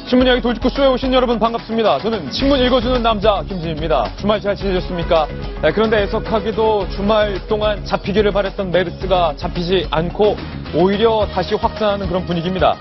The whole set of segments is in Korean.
신문 이야기 돌직구쇼에 오신 여러분 반갑습니다. 저는 신문 읽어주는 남자 김진입니다. 주말 잘 지내셨습니까? 그런데 애석하게도 주말 동안 잡히기를 바랬던 메르스가 잡히지 않고 오히려 다시 확산하는 그런 분위기입니다.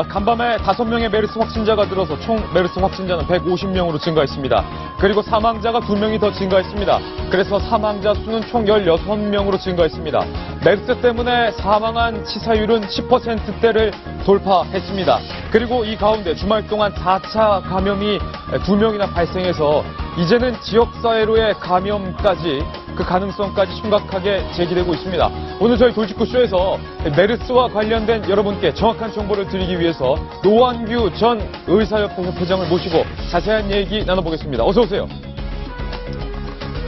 간밤에 5명의 메르스 확진자가 들어서 총 메르스 확진자는 150명으로 증가했습니다. 그리고 사망자가 2명이 더 증가했습니다. 그래서 사망자 수는 총 16명으로 증가했습니다. 메르스 때문에 사망한 치사율은 10%대를 돌파했습니다. 그리고 이 가운데 주말 동안 4차 감염이 2명이나 발생해서 이제는 지역사회로의 감염까지 그 가능성까지 심각하게 제기되고 있습니다. 오늘 저희 돌직구쇼에서 메르스와 관련된 여러분께 정확한 정보를 드리기 위해서 노원규 전 의사협회 협회장을 모시고 자세한 얘기 나눠보겠습니다. 어서 오세요.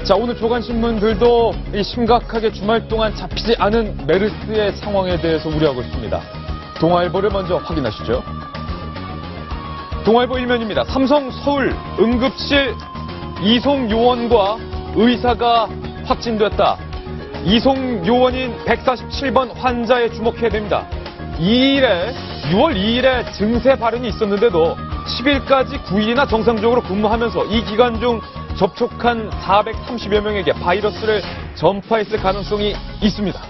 자, 오늘 조간신문들도 이 심각하게 주말 동안 잡히지 않은 메르스의 상황에 대해서 우려하고 있습니다. 동아일보를 먼저 확인하시죠. 동아일보 1면입니다. 삼성 서울 응급실 이송 요원과 의사가 확진됐다. 이송 요원인 147번 환자에 주목해야 됩니다. 6월 2일에 증세 발현이 있었는데도 10일까지 9일이나 정상적으로 근무하면서 이 기간 중 접촉한 430여 명에게 바이러스를 전파했을 가능성이 있습니다.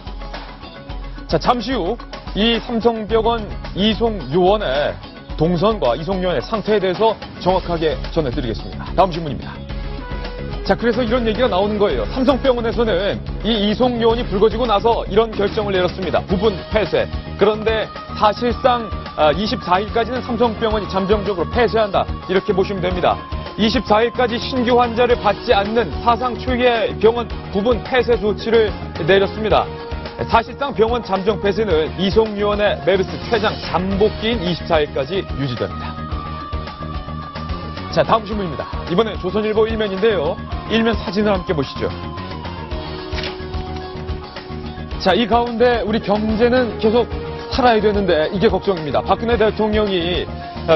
자, 잠시 후 이 삼성병원 이송 요원의 동선과 이송 요원의 상태에 대해서 정확하게 전해드리겠습니다. 다음 신문입니다. 자, 그래서 이런 얘기가 나오는 거예요. 삼성병원에서는 이 이송 요원이 불거지고 나서 이런 결정을 내렸습니다. 부분 폐쇄. 그런데 사실상 24일까지는 삼성병원이 잠정적으로 폐쇄한다. 이렇게 보시면 됩니다. 24일까지 신규 환자를 받지 않는 사상 초유의 병원 부분 폐쇄 조치를 내렸습니다. 사실상 병원 잠정 폐쇄는 이송 요원의 메르스 최장 잠복기인 24일까지 유지됩니다. 자, 다음 신문입니다. 이번엔 조선일보 1면인데요. 1면 사진을 함께 보시죠. 자, 이 가운데 우리 경제는 계속 살아야 되는데 이게 걱정입니다. 박근혜 대통령이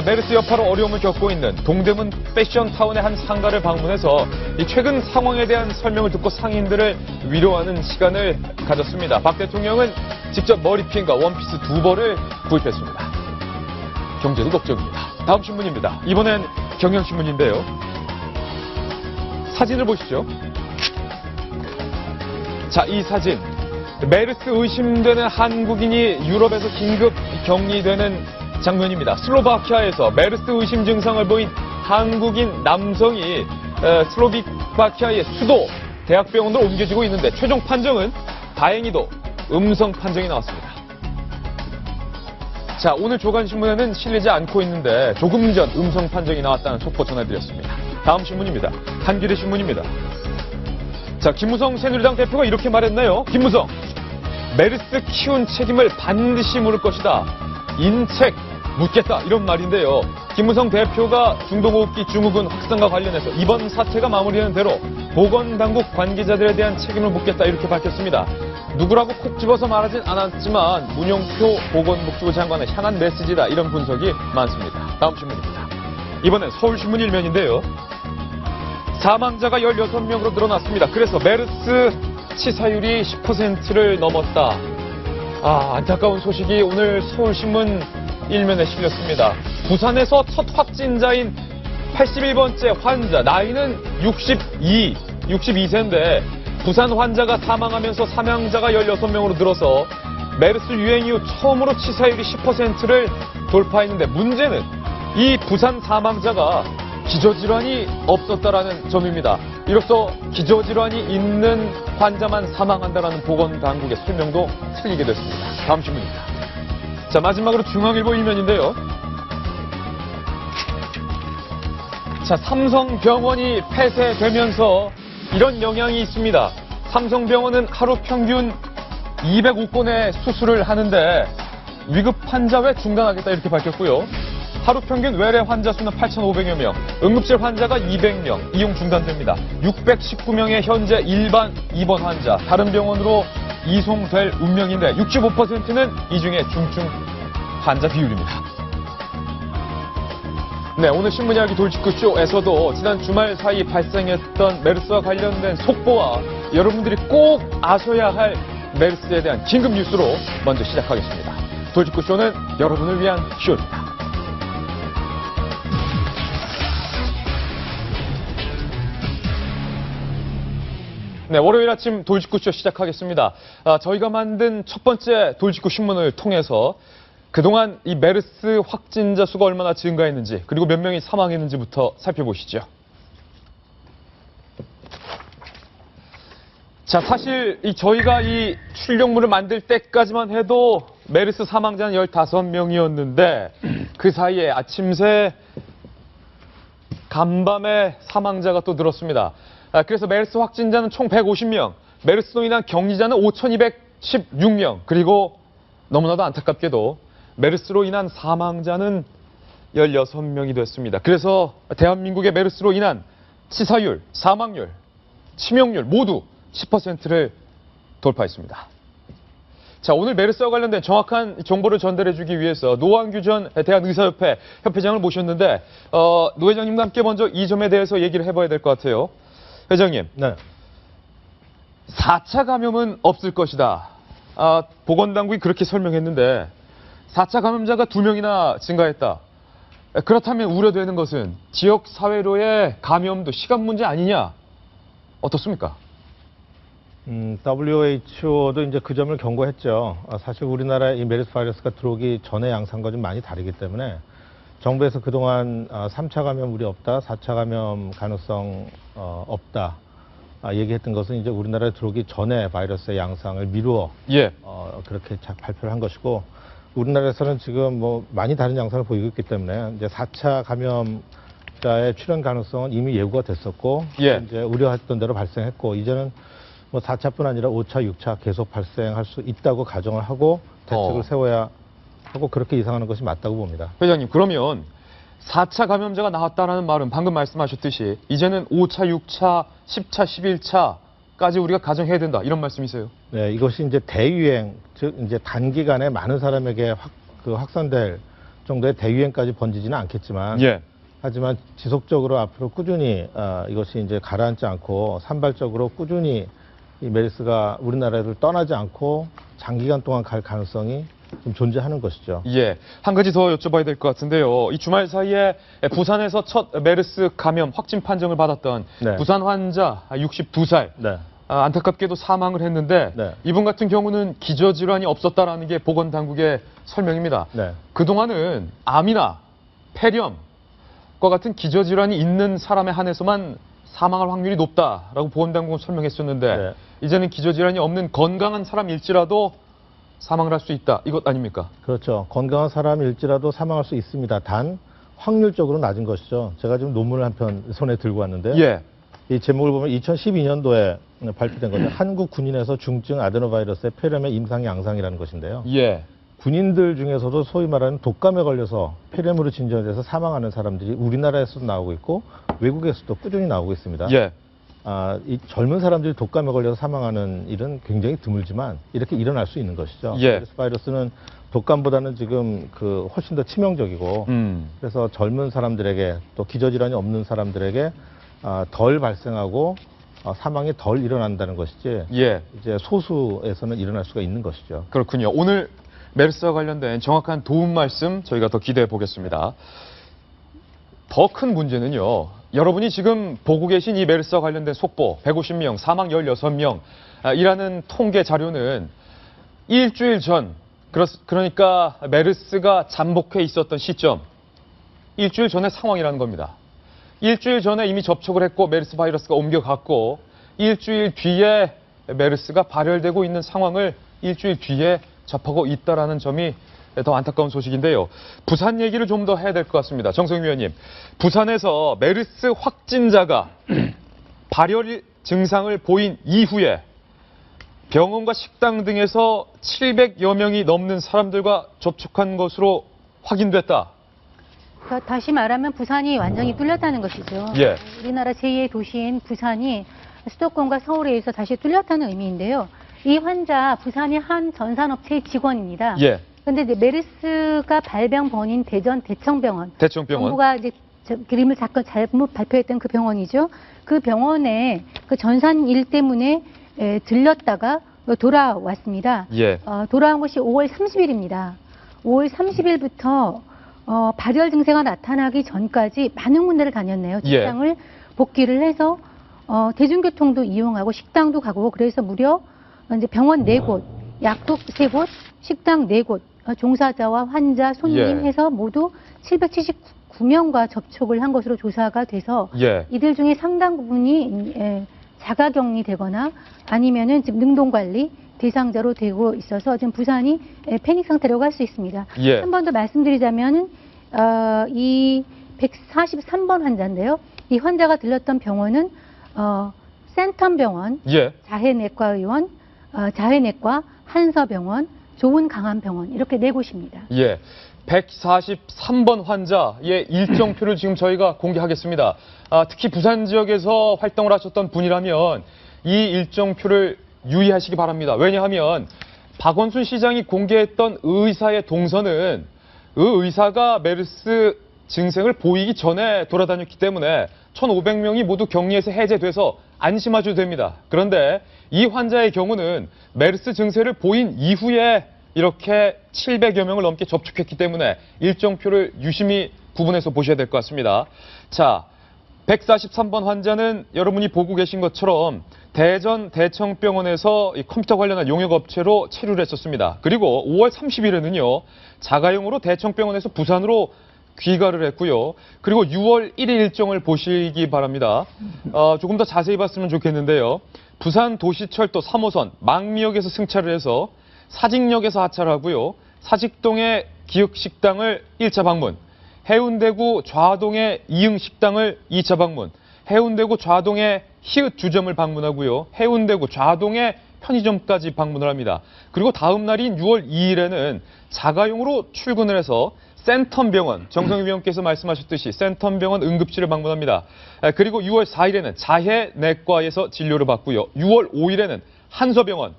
메르스 여파로 어려움을 겪고 있는 동대문 패션타운의 한 상가를 방문해서 이 최근 상황에 대한 설명을 듣고 상인들을 위로하는 시간을 가졌습니다. 박 대통령은 직접 머리핀과 원피스 2벌을 구입했습니다. 경제도 걱정입니다. 다음 신문입니다. 이번엔 경향신문인데요. 사진을 보시죠. 자, 이 사진. 메르스 의심되는 한국인이 유럽에서 긴급 격리되는 장면입니다. 슬로바키아에서 메르스 의심 증상을 보인 한국인 남성이 슬로바키아의 수도 대학병원으로 옮겨지고 있는데 최종 판정은 다행히도 음성 판정이 나왔습니다. 자, 오늘 조간신문에는 실리지 않고 있는데 조금 전 음성 판정이 나왔다는 속보 전해드렸습니다. 다음 신문입니다. 한겨레 신문입니다. 자, 김무성 새누리당 대표가 이렇게 말했나요? 김무성, 메르스 키운 책임을 반드시 물을 것이다. 인책 묻겠다. 이런 말인데요. 김무성 대표가 중동호흡기 증후군 확산과 관련해서 이번 사태가 마무리되는 대로 보건당국 관계자들에 대한 책임을 묻겠다. 이렇게 밝혔습니다. 누구라고 콕 집어서 말하진 않았지만 문용표 보건복지부 장관의 향한 메시지다. 이런 분석이 많습니다. 다음 신문입니다. 이번엔 서울신문 1면인데요. 사망자가 16명으로 늘어났습니다. 그래서 메르스 치사율이 10%를 넘었다. 안타까운 소식이 오늘 서울신문 1면에 실렸습니다. 부산에서 첫 확진자인 81번째 환자, 나이는 62세인데 부산 환자가 사망하면서 사망자가 16명으로 늘어서 메르스 유행 이후 처음으로 치사율이 10%를 돌파했는데 문제는 이 부산 사망자가 기저질환이 없었다라는 점입니다. 이로써 기저질환이 있는 환자만 사망한다라는 보건당국의 설명도 틀리게 됐습니다. 다음 신문입니다. 자, 마지막으로 중앙일보 1면인데요. 자, 삼성병원이 폐쇄되면서 이런 영향이 있습니다. 삼성병원은 하루 평균 205건의 수술을 하는데 위급 환자 외 중단하겠다 이렇게 밝혔고요. 하루 평균 외래 환자 수는 8,500여 명, 응급실 환자가 200명 이용 중단됩니다. 619명의 현재 일반 입원 환자, 다른 병원으로 이송될 운명인데 65%는 이 중에 중증 환자 비율입니다. 네, 오늘 신문 이야기 돌직구쇼에서도 지난 주말 사이 발생했던 메르스와 관련된 속보와 여러분들이 꼭 아셔야 할 메르스에 대한 긴급 뉴스로 먼저 시작하겠습니다. 돌직구쇼는 여러분을 위한 쇼입니다. 네, 월요일 아침 돌직구쇼 시작하겠습니다. 저희가 만든 첫 번째 돌직구 신문을 통해서 그동안 이 메르스 확진자 수가 얼마나 증가했는지 그리고 몇 명이 사망했는지부터 살펴보시죠. 자, 사실 저희가 이 출력물을 만들 때까지만 해도 메르스 사망자는 15명이었는데 그 사이에 아침새 간밤에 사망자가 또 늘었습니다. 그래서 메르스 확진자는 총 150명, 메르스로 인한 격리자는 5,216명, 그리고 너무나도 안타깝게도 메르스로 인한 사망자는 16명이 됐습니다. 그래서 대한민국의 메르스로 인한 치사율, 사망률, 치명률 모두 10%를 돌파했습니다. 자, 오늘 메르스와 관련된 정확한 정보를 전달해주기 위해서 노한규 전 대한의사협회 협회장을 모셨는데 노 회장님과 함께 먼저 이 점에 대해서 얘기를 해봐야 될 것 같아요. 회장님, 네. 4차 감염은 없을 것이다. 보건당국이 그렇게 설명했는데 4차 감염자가 2명이나 증가했다. 그렇다면 우려되는 것은 지역 사회로의 감염도 시간 문제 아니냐? 어떻습니까? WHO도 이제 그 점을 경고했죠. 사실 우리나라에 이 메르스 바이러스가 들어오기 전의 양상과 좀 많이 다르기 때문에 정부에서 그동안 3차 감염 우려 없다, 4차 감염 가능성 없다 얘기했던 것은 이제 우리나라에 들어오기 전에 바이러스의 양상을 미루어 그렇게 발표를 한 것이고, 우리나라에서는 지금 뭐 많이 다른 양상을 보이고 있기 때문에 이제 4차 감염자의 출현 가능성은 이미 예고가 됐었고 이제 우려했던 대로 발생했고, 이제는 뭐 4차뿐 아니라 5차, 6차 계속 발생할 수 있다고 가정을 하고 대책을 세워야 하고 그렇게 예상하는 것이 맞다고 봅니다. 회장님, 그러면 4차 감염자가 나왔다는 말은 방금 말씀하셨듯이 이제는 5차, 6차, 10차, 11차까지 우리가 가정해야 된다, 이런 말씀이세요? 네, 이것이 이제 대유행, 즉 이제 단기간에 많은 사람에게 확산될 정도의 대유행까지 번지지는 않겠지만 하지만 지속적으로 앞으로 꾸준히 이것이 이제 가라앉지 않고 산발적으로 꾸준히 이 메르스가 우리나라를 떠나지 않고 장기간 동안 갈 가능성이 좀 존재하는 것이죠. 한 가지 더 여쭤봐야 될 것 같은데요. 이 주말 사이에 부산에서 첫 메르스 감염 확진 판정을 받았던 부산 환자 62살. 안타깝게도 사망을 했는데 이분 같은 경우는 기저질환이 없었다라는 게 보건당국의 설명입니다. 그동안은 암이나 폐렴과 같은 기저질환이 있는 사람에 한해서만 사망할 확률이 높다라고 보건당국은 설명했었는데 이제는 기저질환이 없는 건강한 사람일지라도 사망을 할 수 있다, 이것 아닙니까? 그렇죠. 건강한 사람일지라도 사망할 수 있습니다. 단 확률적으로 낮은 것이죠. 제가 지금 논문을 한 편 손에 들고 왔는데 이 제목을 보면 2012년도에 발표된 거죠. 한국 군인에서 중증 아데노바이러스의 폐렴의 임상 양상이라는 것인데요. 군인들 중에서도 소위 말하는 독감에 걸려서 폐렴으로 진전돼서 사망하는 사람들이 우리나라에서도 나오고 있고 외국에서도 꾸준히 나오고 있습니다. 이 젊은 사람들이 독감에 걸려서 사망하는 일은 굉장히 드물지만 이렇게 일어날 수 있는 것이죠. 메르스 바이러스는 독감보다는 지금 훨씬 더 치명적이고 그래서 젊은 사람들에게 또 기저질환이 없는 사람들에게 덜 발생하고 사망이 덜 일어난다는 것이지 이제 소수에서는 일어날 수가 있는 것이죠. 그렇군요. 오늘 메르스와 관련된 정확한 도움 말씀 저희가 더 기대해 보겠습니다. 더 큰 문제는요, 여러분이 지금 보고 계신 이 메르스와 관련된 속보 150명, 사망 16명 이라는 통계 자료는 일주일 전, 그러니까 메르스가 잠복해 있었던 시점, 일주일 전의 상황이라는 겁니다. 일주일 전에 이미 접촉을 했고 메르스 바이러스가 옮겨갔고 일주일 뒤에 메르스가 발열되고 있는 상황을 일주일 뒤에 접하고 있다는 점이 더 안타까운 소식인데요. 부산 얘기를 좀 더 해야 될 것 같습니다. 정성희 위원님, 부산에서 메르스 확진자가 발열 증상을 보인 이후에 병원과 식당 등에서 700여 명이 넘는 사람들과 접촉한 것으로 확인됐다. 그러니까 다시 말하면 부산이 완전히 뚫렸다는 것이죠. 우리나라 제2의 도시인 부산이 수도권과 서울에 의해서 다시 뚫렸다는 의미인데요. 이 환자 부산의 한 전산업체의 직원입니다. 그런데 이제 메르스가 발병번인 대전 대청병원. 정부가 이제 그림을 잠깐 잘못 발표했던 그 병원이죠. 그 병원에 그 전산 일 때문에 들렸다가 돌아왔습니다. 돌아온 것이 5월 30일입니다. 5월 30일부터 발열 증세가 나타나기 전까지 많은 군데를 다녔네요. 직장을 복귀를 해서 대중교통도 이용하고 식당도 가고 그래서 무려 이제 병원 4곳, 약국 3곳, 식당 4곳, 종사자와 환자, 손님 예. 해서 모두 779명과 접촉을 한 것으로 조사가 돼서 예. 이들 중에 상당 부분이 자가격리 되거나 아니면은 지금 능동관리 대상자로 되고 있어서 지금 부산이 패닉 상태라고 할 수 있습니다. 예. 한 번 더 말씀드리자면은 이 143번 환자인데요. 이 환자가 들렀던 병원은 센텀병원, 예. 자해내과의원, 자해내과, 한서병원, 좋은강암병원 이렇게 4곳입니다. 예. 143번 환자의 일정표를 지금 저희가 공개하겠습니다. 특히 부산 지역에서 활동을 하셨던 분이라면 이 일정표를 유의하시기 바랍니다. 왜냐하면 박원순 시장이 공개했던 의사의 동선은 그 의사가 메르스 증상을 보이기 전에 돌아다녔기 때문에 1,500명이 모두 격리에서 해제돼서 안심하셔도 됩니다. 그런데 이 환자의 경우는 메르스 증세를 보인 이후에 이렇게 700여 명을 넘게 접촉했기 때문에 일정표를 유심히 구분해서 보셔야 될 것 같습니다. 자, 143번 환자는 여러분이 보고 계신 것처럼 대전 대청병원에서 이 컴퓨터 관련한 용역업체로 체류를 했었습니다. 그리고 5월 30일에는요, 자가용으로 대청병원에서 부산으로 귀가를 했고요. 그리고 6월 1일 일정을 보시기 바랍니다. 조금 더 자세히 봤으면 좋겠는데요. 부산 도시철도 3호선 망미역에서 승차를 해서 사직역에서 하차를 하고요. 사직동의 기흥식당을 1차 방문, 해운대구 좌동의 이응식당을 2차 방문, 해운대구 좌동의 히읗주점을 방문하고요. 해운대구 좌동의 편의점까지 방문을 합니다. 그리고 다음 날인 6월 2일에는 자가용으로 출근을 해서 센텀병원, 정성희 위원께서 말씀하셨듯이 센텀병원 응급실을 방문합니다. 그리고 6월 4일에는 자해내과에서 진료를 받고요. 6월 5일에는 한서병원,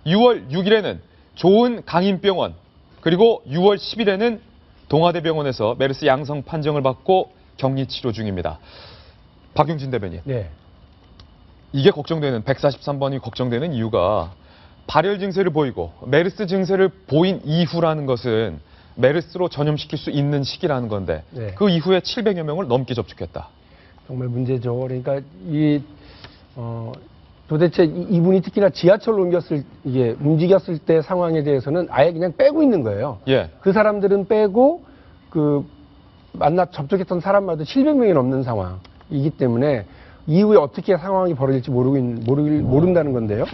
6월 6일에는 좋은강인병원, 그리고 6월 10일에는 동아대병원에서 메르스 양성 판정을 받고 격리 치료 중입니다. 박용진 대변인. 네. 이게 걱정되는 143번이 걱정되는 이유가 발열 증세를 보이고 메르스 증세를 보인 이후라는 것은 메르스로 전염시킬 수 있는 시기라는 건데 네. 그 이후에 700여 명을 넘게 접촉했다. 정말 문제죠. 그러니까 도대체 이분이 특히나 지하철로 움직였을 때 상황에 대해서는 아예 그냥 빼고 있는 거예요. 예. 그 사람들은 빼고 접촉했던 사람마다 700명이 넘는 상황이기 때문에 이후에 어떻게 상황이 벌어질지 모른다는 건데요.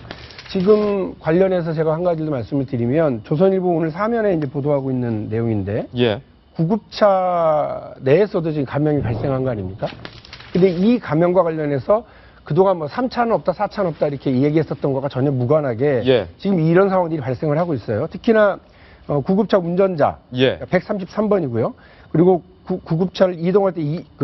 지금 관련해서 제가 한 가지 더 말씀을 드리면 조선일보 오늘 사면에 이제 보도하고 있는 내용인데 예. 구급차 내에서도 지금 감염이 발생한 거 아닙니까? 근데 이 감염과 관련해서 그동안 3차는 없다, 4차는 없다 이렇게 얘기했었던 것과 전혀 무관하게 예. 지금 이런 상황들이 발생을 하고 있어요. 특히나 구급차 운전자 예. 133번이고요. 그리고 구급차를 이동할 때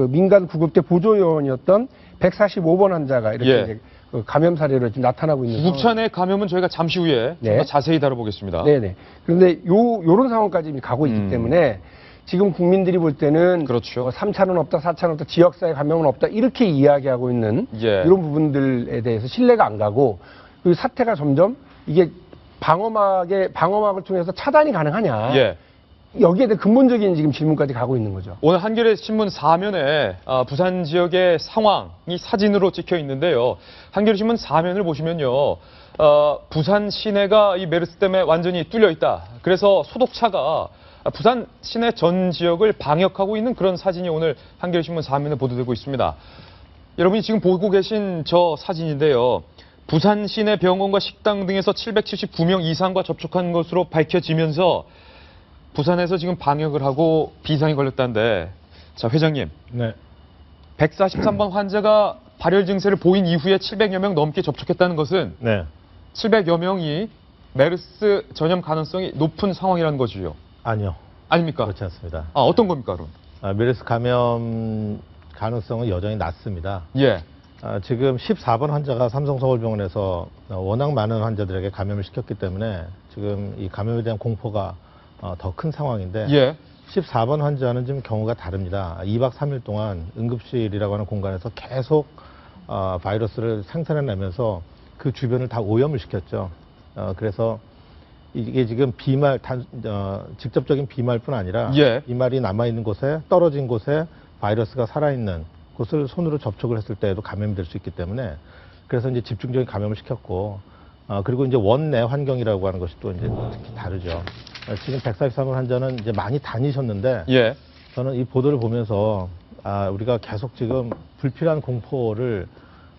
민간 구급대 보조요원이었던 145번 환자가 이렇게 예. 이제 감염 사례로 지금 나타나고 있는 구급차 내 감염은 저희가 잠시 후에 좀 더 자세히 다뤄보겠습니다. 네네. 그런데 요런 상황까지 가고 있기 때문에 지금 국민들이 볼 때는 그렇죠. 3차는 없다, 4차는 없다, 지역사회 감염은 없다 이렇게 이야기하고 있는 예. 이런 부분들에 대해서 신뢰가 안 가고 그 사태가 점점 이게 방어막을 통해서 차단이 가능하냐. 예. 여기에 대한 근본적인 지금 질문까지 가고 있는 거죠. 오늘 한겨레 신문 4면에 부산 지역의 상황이 사진으로 찍혀 있는데요. 한겨레 신문 4면을 보시면요. 부산 시내가 이 메르스 때문에 완전히 뚫려 있다. 그래서 소독차가 부산 시내 전 지역을 방역하고 있는 그런 사진이 오늘 한겨레 신문 4면에 보도되고 있습니다. 여러분이 지금 보고 계신 저 사진인데요. 부산 시내 병원과 식당 등에서 779명 이상과 접촉한 것으로 밝혀지면서 부산에서 지금 방역을 하고 비상이 걸렸다는데, 자, 회장님. 네. 143번 환자가 발열 증세를 보인 이후에 700여 명 넘게 접촉했다는 것은 네. 700여 명이 메르스 전염 가능성이 높은 상황이라는 거지요. 아니요. 아닙니까? 그렇지 않습니다. 어떤 겁니까, 그럼? 메르스 감염 가능성은 여전히 낮습니다. 예. 지금 14번 환자가 삼성서울병원에서 워낙 많은 환자들에게 감염을 시켰기 때문에 지금 이 감염에 대한 공포가 더 큰 상황인데 예. 14번 환자는 좀 경우가 다릅니다. 2박 3일 동안 응급실이라고 하는 공간에서 계속 바이러스를 생산해내면서 그 주변을 다 오염을 시켰죠. 그래서 이게 지금 직접적인 비말뿐 아니라 예. 비말이 남아있는 곳에 떨어진 곳에 바이러스가 살아있는 그것을 손으로 접촉을 했을 때에도 감염이 될 수 있기 때문에 그래서 이제 집중적인 감염을 시켰고 그리고 이제 원내 환경이라고 하는 것이 또 이제 특히 다르죠. 지금 143번 환자는 이제 많이 다니셨는데 예. 저는 이 보도를 보면서 우리가 계속 지금 불필요한 공포를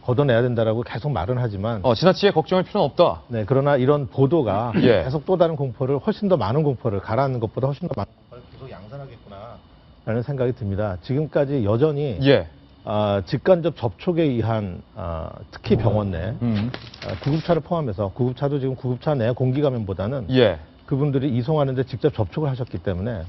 걷어내야 된다라고 계속 말은 하지만 지나치게 걱정할 필요는 없다. 네, 그러나 이런 보도가 예. 계속 또 다른 공포를 훨씬 더 많은 공포를 가라앉는 것보다 훨씬 더 많은 공포를 계속 양산하겠구나라는 생각이 듭니다. 지금까지 여전히 예. 직간접 접촉에 의한 특히 병원 내 구급차를 포함해서 구급차도 지금 구급차 내 공기 감염보다는 예. 그분들이 이송하는데 직접 접촉을 하셨기 때문에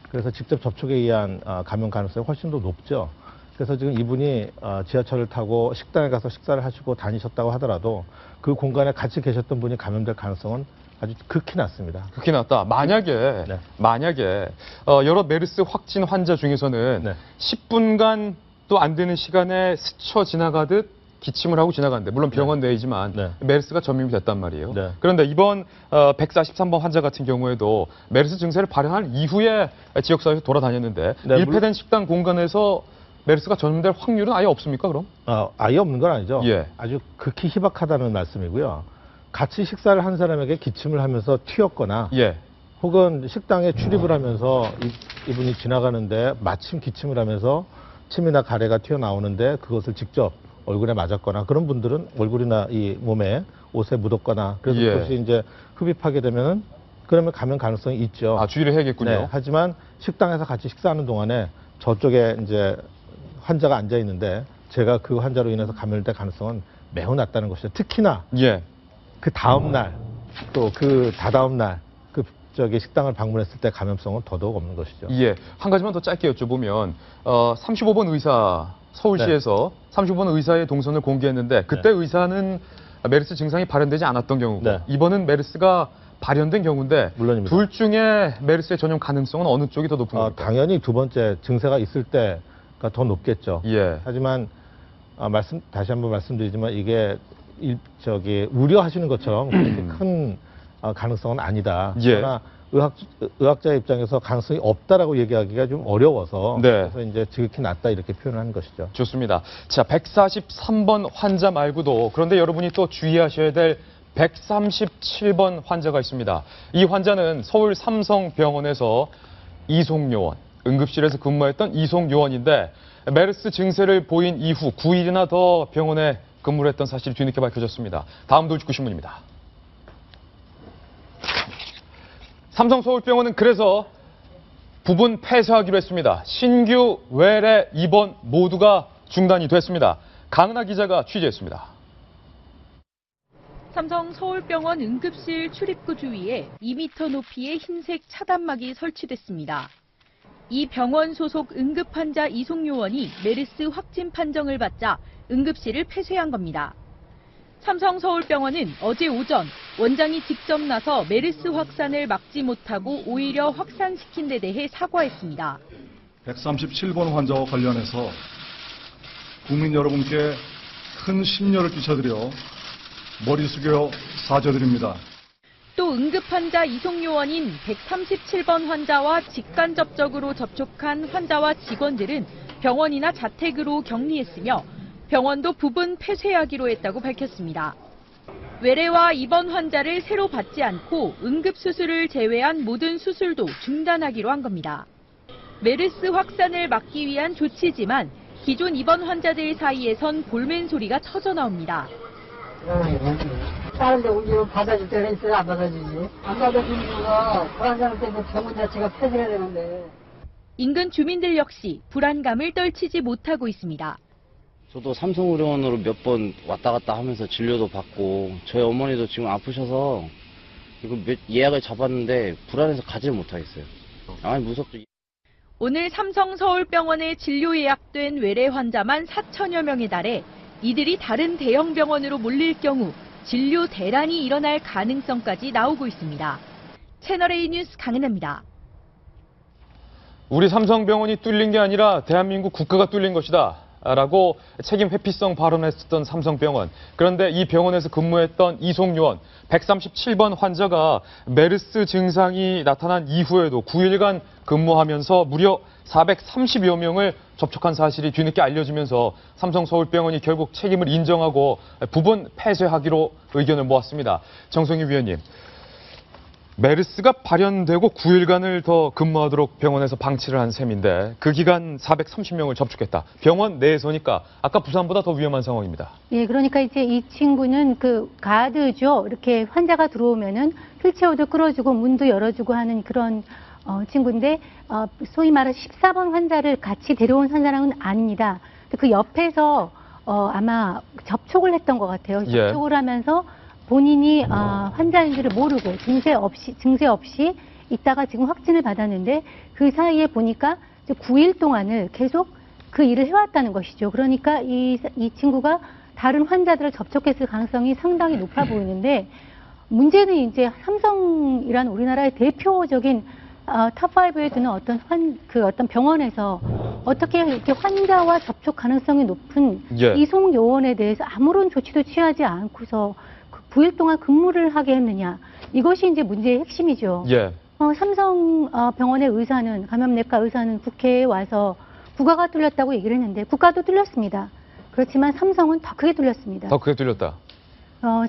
그래서 직접 접촉에 의한 감염 가능성이 훨씬 더 높죠. 그래서 지금 이분이 지하철을 타고 식당에 가서 식사를 하시고 다니셨다고 하더라도 그 공간에 같이 계셨던 분이 감염될 가능성은 아주 극히 낮습니다. 극히 낮다. 만약에 네. 여러 메르스 확진 환자 중에서는 네. 10분간 또 안 되는 시간에 스쳐 지나가듯 기침을 하고 지나가는데 물론 병원 내이지만 네. 메르스가 전염이 됐단 말이에요. 네. 그런데 이번 143번 환자 같은 경우에도 메르스 증세를 발현한 이후에 지역사회에서 돌아다녔는데 네, 밀폐된 식당 공간에서 메르스가 전염될 확률은 아예 없습니까, 그럼? 아예 없는 건 아니죠. 예. 아주 극히 희박하다는 말씀이고요. 같이 식사를 한 사람에게 기침을 하면서 튀었거나 예. 혹은 식당에 출입을 하면서 이분이 지나가는데 마침 기침을 하면서 침이나 가래가 튀어나오는데 그것을 직접 얼굴에 맞았거나 그런 분들은 얼굴이나 이 몸에 옷에 묻었거나 그래서 예. 그것이 이제 흡입하게 되면은 그러면 감염 가능성이 있죠. 주의를 해야겠군요. 네, 하지만 식당에서 같이 식사하는 동안에 저쪽에 이제 환자가 앉아 있는데 제가 그 환자로 인해서 감염될 가능성은 매우 낮다는 것이죠. 특히나 예. 그 다음 날 또 그 다다음 날 식당을 방문했을 때 감염성은 더더욱 없는 것이죠. 예. 한 가지만 더 짧게 여쭤보면 35번 의사 서울시에서 35번 의사의 동선을 공개했는데 그때 의사는 메르스 증상이 발현되지 않았던 경우고 네. 이번은 메르스가 발현된 경우인데 물론입니다. 둘 중에 메르스의 전염 가능성은 어느 쪽이 더 높은 겁니까? 당연히 두 번째 증세가 있을 때가 더 높겠죠. 예. 하지만 다시 한번 말씀드리지만 이게 우려하시는 것처럼 그렇게 큰 가능성은 아니다. 예. 그러나 의학자의 입장에서 가능성이 없다라고 얘기하기가 좀 어려워서 네. 그래서 이제 지극히 낮다 이렇게 표현하는 것이죠. 좋습니다. 자, 143번 환자 말고도 그런데 여러분이 또 주의하셔야 될 137번 환자가 있습니다. 이 환자는 서울 삼성병원에서 이송요원, 응급실에서 근무했던 이송요원인데 메르스 증세를 보인 이후 9일이나 더 병원에 근무를 했던 사실이 뒤늦게 밝혀졌습니다. 다음 돌직구 신문입니다. 삼성서울병원은 그래서 부분 폐쇄하기로 했습니다. 신규 외래 입원 모두가 중단이 됐습니다. 강은하 기자가 취재했습니다. 삼성 서울병원 응급실 출입구 주위에 2m 높이의 흰색 차단막이 설치됐습니다. 이 병원 소속 응급환자 이송요원이 메르스 확진 판정을 받자 응급실을 폐쇄한 겁니다. 삼성 서울병원은 어제 오전 원장이 직접 나서 메르스 확산을 막지 못하고 오히려 확산시킨 데 대해 사과했습니다. 137번 환자와 관련해서 국민 여러분께 큰 심려를 끼쳐드려 머리 숙여 사죄드립니다. 또 응급환자 이송요원인 137번 환자와 직간접적으로 접촉한 환자와 직원들은 병원이나 자택으로 격리했으며 병원도 부분 폐쇄하기로 했다고 밝혔습니다. 외래와 입원 환자를 새로 받지 않고 응급수술을 제외한 모든 수술도 중단하기로 한 겁니다. 메르스 확산을 막기 위한 조치지만 기존 입원 환자들 사이에선 볼멘 소리가 터져나옵니다. 다른 데 옮기면 받아줄 때가 있어요? 안 받아주지? 안 받아주는 거가 그 환자들 때문에 병원 자체가 폐쇄가 되는데. 인근 주민들 역시 불안감을 떨치지 못하고 있습니다. 저도 삼성의료원으로 몇 번 왔다 갔다 하면서 진료도 받고 저희 어머니도 지금 아프셔서 이거 예약을 잡았는데 불안해서 가지를 못하겠어요. 아니 무섭죠. 오늘 삼성 서울병원에 진료 예약된 외래 환자만 4천여 명에 달해 이들이 다른 대형 병원으로 몰릴 경우 진료 대란이 일어날 가능성까지 나오고 있습니다. 채널A 뉴스 강은하입니다. 우리 삼성병원이 뚫린 게 아니라 대한민국 국가가 뚫린 것이다. 라고 책임 회피성 발언했었던 삼성병원. 그런데 이 병원에서 근무했던 이송 요원 137번 환자가 메르스 증상이 나타난 이후에도 9일간 근무하면서 무려 430여 명을 접촉한 사실이 뒤늦게 알려지면서 삼성서울병원이 결국 책임을 인정하고 부분 폐쇄하기로 의견을 모았습니다. 정성희 위원님, 메르스가 발현되고 9일간을 더 근무하도록 병원에서 방치를 한 셈인데 그 기간 430명을 접촉했다. 병원 내에서니까 아까 부산보다 더 위험한 상황입니다. 예, 그러니까 이제 이 친구는 그 가드죠. 이렇게 환자가 들어오면은 휠체어도 끌어주고 문도 열어주고 하는 그런 친구인데 소위 말해 14번 환자를 같이 데려온 환자랑은 아닙니다. 그 옆에서 아마 접촉을 했던 것 같아요. 예. 접촉을 하면서 본인이 환자인 줄을 모르고 증세 없이 있다가 지금 확진을 받았는데 그 사이에 보니까 9일 동안을 계속 그 일을 해왔다는 것이죠. 그러니까 이 친구가 다른 환자들을 접촉했을 가능성이 상당히 높아 보이는데 문제는 이제 삼성이라는 우리나라의 대표적인 탑5에 드는 어떤 병원에서 어떻게 이렇게 환자와 접촉 가능성이 높은 예. 이송 요원에 대해서 아무런 조치도 취하지 않고서 9일 동안 근무를 하게 했느냐. 이것이 이제 문제의 핵심이죠. 예. 삼성병원의 의사는, 감염내과 의사는 국회에 와서 국가가 뚫렸다고 얘기를 했는데 국가도 뚫렸습니다. 그렇지만 삼성은 더 크게 뚫렸습니다. 더 크게 뚫렸다.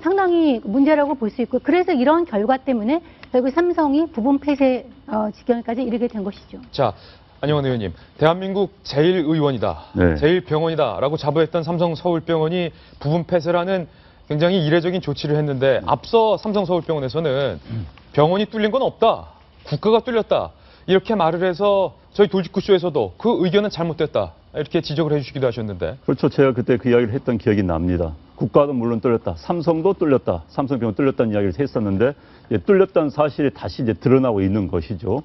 상당히 문제라고 볼 수 있고 그래서 이런 결과 때문에 결국 삼성이 부분 폐쇄 지경까지 이르게 된 것이죠. 자, 안영환 의원님, 대한민국 제1의원이다, 네. 제1병원이다라고 자부했던 삼성서울병원이 부분 폐쇄라는 굉장히 이례적인 조치를 했는데 앞서 삼성서울병원에서는 병원이 뚫린 건 없다, 국가가 뚫렸다 이렇게 말을 해서 저희 돌직구쇼에서도 그 의견은 잘못됐다 이렇게 지적을 해주시기도 하셨는데. 그렇죠. 제가 그때 그 이야기를 했던 기억이 납니다. 국가도 물론 뚫렸다, 삼성도 뚫렸다, 삼성병원 뚫렸다는 이야기를 했었는데 뚫렸다는 사실이 다시 이제 드러나고 있는 것이죠.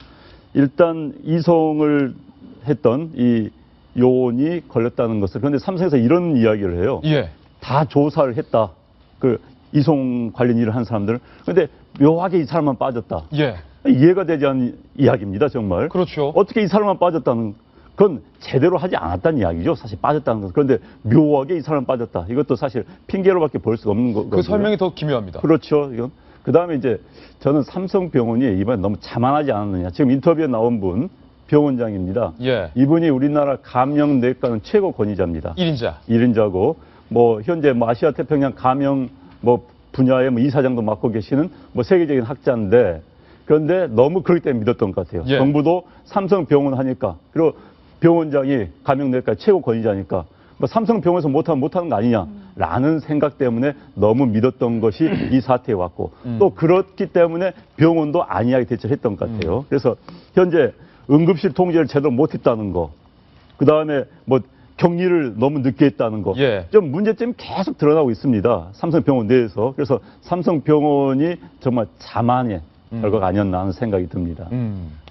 일단 이송을 했던 이 요원이 걸렸다는 것을, 그런데 삼성에서 이런 이야기를 해요. 예. 다 조사를 했다. 그 이송 관련 일을 한 사람들은. 그런데 묘하게 이 사람만 빠졌다. 예. 이해가 되지 않는 이야기입니다, 정말. 그렇죠. 어떻게 이 사람만 빠졌다는, 그건 제대로 하지 않았다는 이야기죠. 사실 빠졌다는 것은. 그런데 묘하게 이 사람 빠졌다. 이것도 사실 핑계로밖에 볼 수가 없는 거고요. 그 설명이 더 기묘합니다. 그렇죠. 이건. 그 다음에 이제 저는 삼성병원이 이번에 너무 자만하지 않았느냐. 지금 인터뷰에 나온 분, 병원장입니다. 예. 이분이 우리나라 감염내과는 최고 권위자입니다. 1인자. 1인자고, 뭐, 현재 뭐 아시아 태평양 감염 뭐 분야의 뭐 이사장도 맡고 계시는 뭐 세계적인 학자인데, 그런데 너무 그렇기 때문에 믿었던 것 같아요. 예. 정부도 삼성병원 하니까, 그리고 병원장이 감염내과 최고 권위자니까, 뭐 삼성병원에서 못하면 못하는 거 아니냐라는 생각 때문에 너무 믿었던 것이 이 사태에 왔고, 또 그렇기 때문에 병원도 안이하게 대처를 했던 것 같아요. 그래서 현재 응급실 통제를 제대로 못했다는 거, 그 다음에 뭐 격리를 너무 늦게 했다는 거, 예. 좀 문제점이 계속 드러나고 있습니다. 삼성병원 내에서. 그래서 삼성병원이 정말 자만의 결과가 아니었나 하는 생각이 듭니다.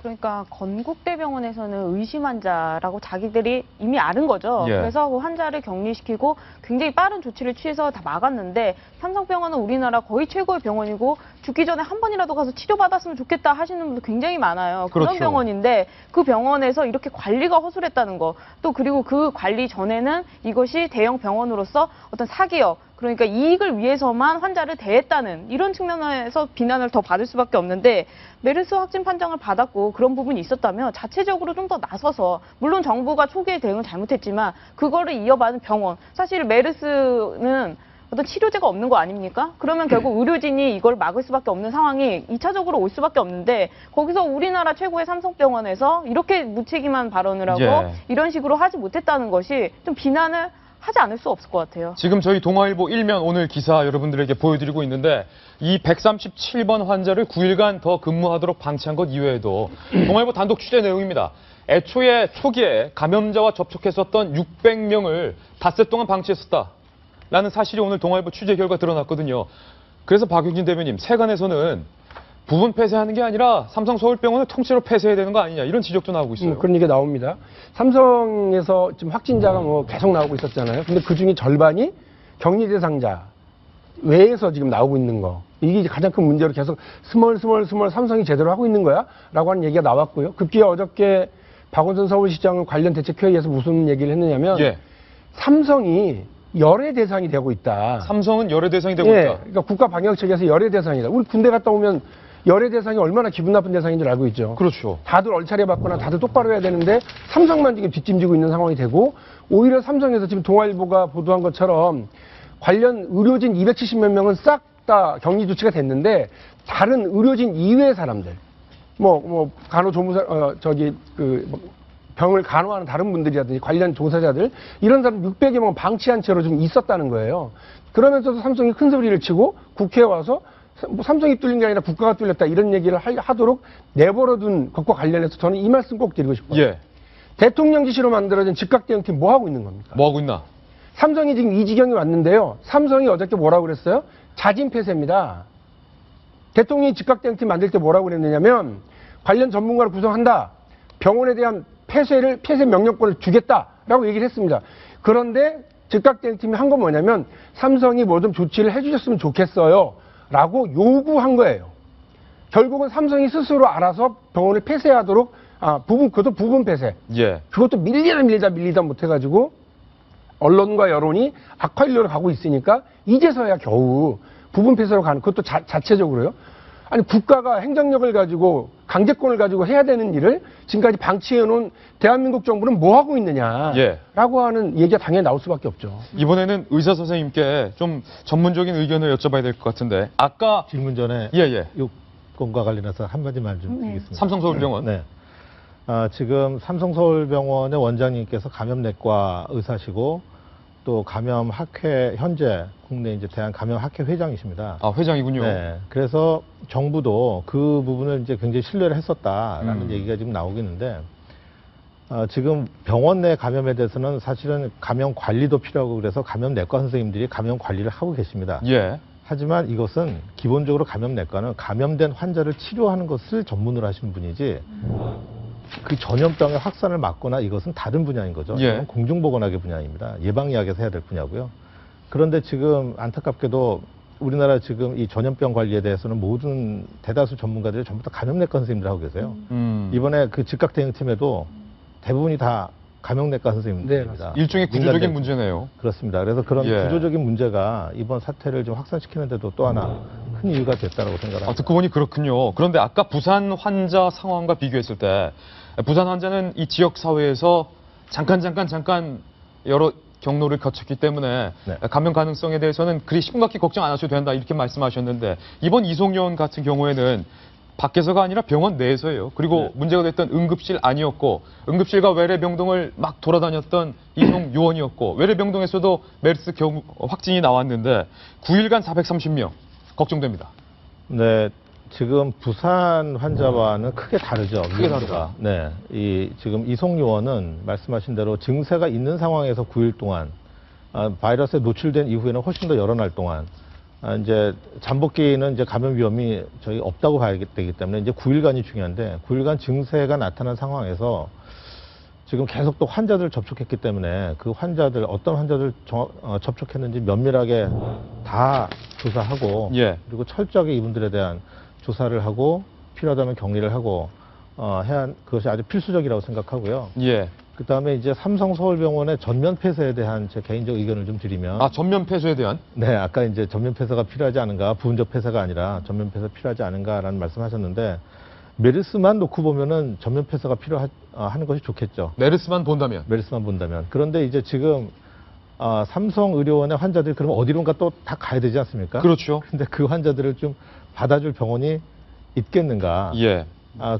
그러니까 건국대병원에서는 의심 환자라고 자기들이 이미 아는 거죠. 예. 그래서 그 환자를 격리시키고 굉장히 빠른 조치를 취해서 다 막았는데 삼성병원은 우리나라 거의 최고의 병원이고 죽기 전에 한 번이라도 가서 치료받았으면 좋겠다 하시는 분도 굉장히 많아요. 그런 그렇죠. 병원인데 그 병원에서 이렇게 관리가 허술했다는 거. 또 그리고 그 관리 전에는 이것이 대형 병원으로서 어떤 사기업, 그러니까 이익을 위해서만 환자를 대했다는 이런 측면에서 비난을 더 받을 수밖에 없는데, 메르스 확진 판정을 받았고 그런 부분이 있었다면 자체적으로 좀 더 나서서, 물론 정부가 초기에 대응을 잘못했지만 그거를 이어받은 병원, 사실 메르스는 어떤 치료제가 없는 거 아닙니까? 그러면 결국 의료진이 이걸 막을 수밖에 없는 상황이 2차적으로 올 수밖에 없는데, 거기서 우리나라 최고의 삼성병원에서 이렇게 무책임한 발언을 하고 예. 이런 식으로 하지 못했다는 것이 좀 비난을 하지 않을 수 없을 것 같아요. 지금 저희 동아일보 1면 오늘 기사 여러분들에게 보여드리고 있는데, 이 137번 환자를 9일간 더 근무하도록 방치한 것 이외에도 동아일보 단독 취재 내용입니다. 애초에 초기에 감염자와 접촉했었던 600명을 닷새 동안 방치했었다라는 사실이 오늘 동아일보 취재 결과 드러났거든요. 그래서 박용진 대변인, 세간에서는 부분 폐쇄하는 게 아니라 삼성서울병원을 통째로 폐쇄해야 되는 거 아니냐, 이런 지적도 나오고 있어요. 그런 얘기가 나옵니다. 삼성에서 지금 확진자가 뭐 계속 나오고 있었잖아요. 근데 그 중에 절반이 격리 대상자 외에서 지금 나오고 있는 거. 이게 가장 큰 문제로 계속 스멀 삼성이 제대로 하고 있는 거야? 라고 하는 얘기가 나왔고요. 급기야 어저께 박원순 서울시장은 관련 대책회의에서 무슨 얘기를 했느냐면, 예. 삼성이 열애 대상이 되고 있다. 삼성은 열애 대상이 되고 예, 있다. 그러니까 국가 방역 체계에서 열애 대상이다. 우리 군대 갔다 오면 열애 대상이 얼마나 기분 나쁜 대상인 줄 알고 있죠. 그렇죠. 다들 얼차려 받거나 다들 똑바로 해야 되는데 삼성만 지금 뒷짐지고 있는 상황이 되고 오히려 삼성에서 지금 동아일보가 보도한 것처럼 관련 의료진 270몇 명은 싹 다 격리 조치가 됐는데 다른 의료진 이외의 사람들 간호조무사 병을 간호하는 다른 분들이라든지 관련 종사자들 이런 사람 600여 명 방치한 채로 좀 있었다는 거예요. 그러면서도 삼성이 큰 소리를 치고 국회에 와서 삼성이 뚫린 게 아니라 국가가 뚫렸다 이런 얘기를 하도록 내버려둔 것과 관련해서 저는 이 말씀 꼭 드리고 싶어요. 예. 대통령 지시로 만들어진 즉각대응팀 뭐 하고 있는 겁니까? 뭐 하고 있나? 삼성이 지금 이 지경에 왔는데요. 삼성이 어저께 뭐라고 그랬어요? 자진 폐쇄입니다. 대통령이 즉각대응팀 만들 때 뭐라고 그랬느냐면 관련 전문가를 구성한다. 병원에 대한 폐쇄 명령권을 주겠다라고 얘기를 했습니다. 그런데 즉각대응팀이 한 건 뭐냐면 삼성이 뭐 좀 조치를 해주셨으면 좋겠어요. 라고 요구한 거예요. 결국은 삼성이 스스로 알아서 병원을 폐쇄하도록 그것도 부분 폐쇄. 예. 그것도 밀리다 못해가지고 언론과 여론이 악화일로로 가고 있으니까 이제서야 겨우 부분 폐쇄로 가는 그것도 자체적으로요. 아니 국가가 행정력을 가지고 강제권을 가지고 해야 되는 일을 지금까지 방치해놓은 대한민국 정부는 뭐 하고 있느냐라고 예. 하는 얘기가 당연히 나올 수밖에 없죠. 이번에는 의사 선생님께 좀 전문적인 의견을 여쭤봐야 될 것 같은데 아까 질문 전에 요건과 관련해서 한마디만 좀 드리겠습니다. 삼성서울병원. 네. 지금 삼성서울병원의 원장님께서 감염내과 의사시고 또 감염학회 현재 국내 이제 대한감염학회 회장이십니다. 아, 회장이군요. 네. 그래서 정부도 그 부분을 이제 굉장히 신뢰를 했었다라는 얘기가 지금 나오고 있는데 지금 병원 내 감염에 대해서는 사실은 감염 관리도 필요하고 그래서 감염내과 선생님들이 감염 관리를 하고 계십니다. 예. 하지만 이것은 기본적으로 감염내과는 감염된 환자를 치료하는 것을 전문으로 하시는 분이지 그 전염병의 확산을 막거나 이것은 다른 분야인 거죠. 예. 공중보건학의 분야입니다. 예방의학에서 해야 될 분야고요. 그런데 지금 안타깝게도 우리나라 지금 이 전염병 관리에 대해서는 모든 대다수 전문가들이 전부 다 감염내과 선생님들 하고 계세요. 이번에 그 즉각대응팀에도 대부분이 다 감염내과 선생님들입니다. 네, 일종의 구조적인 문제네요. 그렇습니다. 그래서 그런 구조적인 문제가 이번 사태를 좀 확산시키는데도 또 하나 큰 이유가 됐다고 생각합니다. 듣고 보니 그렇군요. 그런데 아까 부산 환자 상황과 비교했을 때 부산 환자는 이 지역 사회에서 잠깐 여러 경로를 거쳤기 때문에 감염 가능성에 대해서는 그리 심각히 걱정 안 하셔도 된다 이렇게 말씀하셨는데 이번 이송요원 같은 경우에는 밖에서가 아니라 병원 내에서예요. 그리고 문제가 됐던 응급실 아니었고 응급실과 외래병동을 막 돌아다녔던 이송 요원이었고 외래병동에서도 메르스 확진이 나왔는데 9일간 430명 걱정됩니다. 네, 지금 부산 환자와는 크게 다르죠. 크게 다르다. 네, 지금 이송 요원은 말씀하신 대로 증세가 있는 상황에서 9일 동안 바이러스에 노출된 이후에는 훨씬 더 여러 날 동안 이제 잠복기는 이제 감염 위험이 저희 없다고 봐야 되기 때문에 이제 9일간이 중요한데 9일간 증세가 나타난 상황에서 지금 계속 또 환자들 접촉했기 때문에 그 환자들 어떤 환자들 접촉했는지 면밀하게 다 조사하고 그리고 철저하게 이분들에 대한 조사를 하고 필요하다면 격리를 하고 해야 그것이 아주 필수적이라고 생각하고요. 그다음에 이제 삼성서울병원의 전면 폐쇄에 대한 제 개인적 의견을 좀 드리면 전면 폐쇄에 대한? 네, 아까 이제 전면 폐쇄가 필요하지 않은가, 부분적 폐쇄가 아니라 전면 폐쇄 필요하지 않은가라는 말씀하셨는데 메르스만 놓고 보면은 전면 폐쇄가 필요하는 것이 좋겠죠. 메르스만 본다면? 메르스만 본다면. 그런데 이제 지금 삼성의료원의 환자들이 그러면 어디론가 또 다 가야 되지 않습니까? 그렇죠. 근데 그 환자들을 좀 받아줄 병원이 있겠는가?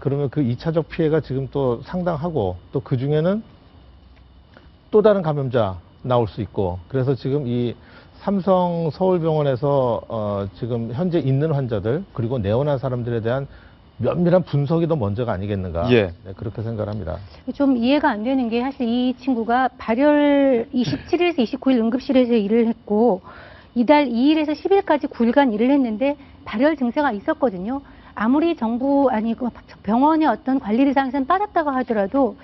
그러면 그 2차적 피해가 지금 또 상당하고 또 그 중에는 또 다른 감염자 나올 수 있고 그래서 지금 이 삼성 서울병원에서 지금 현재 있는 환자들 그리고 내원한 사람들에 대한 면밀한 분석이 더 먼저가 아니겠는가 네, 그렇게 생각을 합니다. 좀 이해가 안 되는 게 사실 이 친구가 발열 27일에서 29일 응급실에서 일을 했고 이달 2일에서 10일까지 9일간 일을 했는데 발열 증세가 있었거든요. 아무리 정부 아니고 병원의 어떤 관리 대상에서는 빠졌다고 하더라도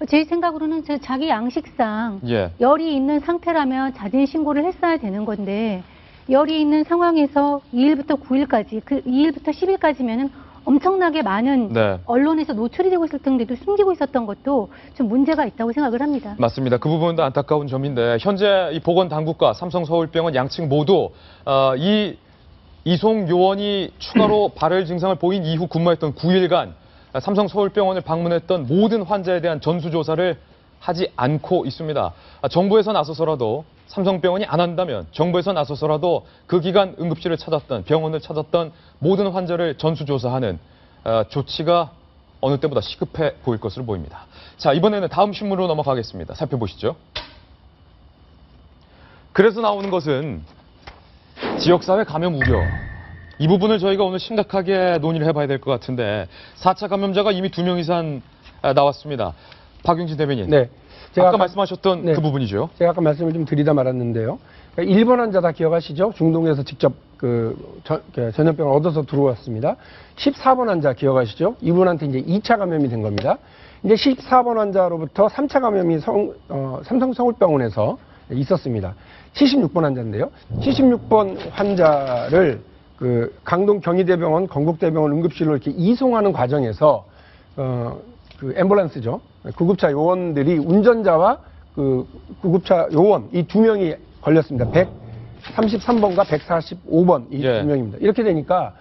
제 생각으로는 자기 양식상 열이 있는 상태라면 자진 신고를 했어야 되는 건데 열이 있는 상황에서 2일부터 9일까지, 그 2일부터 10일까지면은 엄청나게 많은 네. 언론에서 노출이 되고 있을 텐데도 숨기고 있었던 것도 좀 문제가 있다고 생각을 합니다. 맞습니다. 그 부분도 안타까운 점인데 현재 이 보건당국과 삼성서울병원 양측 모두 이 이송 요원이 추가로 발열 증상을 보인 이후 근무했던 9일간 삼성서울병원을 방문했던 모든 환자에 대한 전수조사를 하지 않고 있습니다. 정부에서 나서서라도 삼성병원이 안 한다면 정부에서 나서서라도 그 기간 응급실을 찾았던 병원을 찾았던 모든 환자를 전수조사하는 조치가 어느 때보다 시급해 보일 것으로 보입니다. 자, 이번에는 다음 신문으로 넘어가겠습니다. 살펴보시죠. 그래서 나오는 것은 지역사회 감염 우려. 이 부분을 저희가 오늘 심각하게 논의를 해봐야 될 것 같은데 4차 감염자가 이미 2명 이상 나왔습니다. 박용진 대변인. 네. 아까 말씀하셨던 네. 그 부분이죠. 제가 아까 말씀을 좀 드리다 말았는데요. 그러니까 일본 환자 다 기억하시죠? 중동에서 직접 전염병을 얻어서 들어왔습니다. 14번 환자 기억하시죠? 이분한테 이제 2차 감염이 된 겁니다. 이제 14번 환자로부터 3차 감염이 삼성서울병원에서 있었습니다. 76번 환자인데요. 76번 환자를 그 강동 경희대병원, 건국대병원 응급실로 이렇게 이송하는 과정에서 그 앰뷸런스죠. 구급차 요원들이 운전자와 그 구급차 요원 이 두 명이 걸렸습니다. 133번과 145번 이 두 명입니다. 이렇게 되니까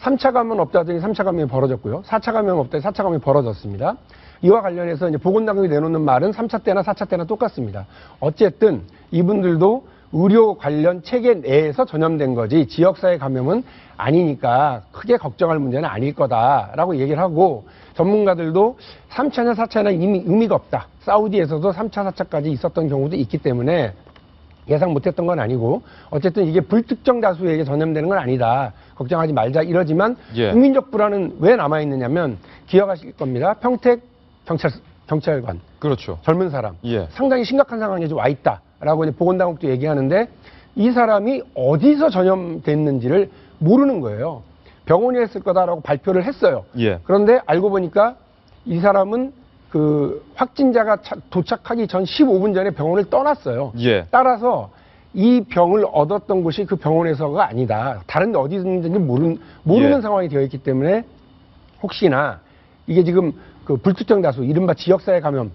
3차 감염 없다더니 3차 감염이 벌어졌고요. 4차 감염 없다더니 4차 감염이 벌어졌습니다. 이와 관련해서 이제 보건당국이 내놓는 말은 3차 때나 4차 때나 똑같습니다. 어쨌든 이분들도 의료 관련 체계 내에서 전염된 거지 지역사회 감염은 아니니까 크게 걱정할 문제는 아닐 거다라고 얘기를 하고 전문가들도 3차나 4차나 이미 의미가 없다. 사우디에서도 3차, 4차까지 있었던 경우도 있기 때문에 예상 못했던 건 아니고 어쨌든 이게 불특정 다수에게 전염되는 건 아니다. 걱정하지 말자 이러지만 국민적 불안은 왜 남아있느냐면 기억하실 겁니다. 평택 경찰관. 그렇죠. 젊은 사람. 상당히 심각한 상황에 와 있다라고 이제 보건당국도 얘기하는데 이 사람이 어디서 전염됐는지를 모르는 거예요. 병원에 했을 거다라고 발표를 했어요. 그런데 알고 보니까 이 사람은 그 확진자가 도착하기 전 15분 전에 병원을 떠났어요. 따라서 이 병을 얻었던 곳이 그 병원에서가 아니다. 다른 데 어디 있는지 모르는 상황이 되어 있기 때문에 혹시나 이게 지금 그 불특정 다수, 이른바 지역사회 감염이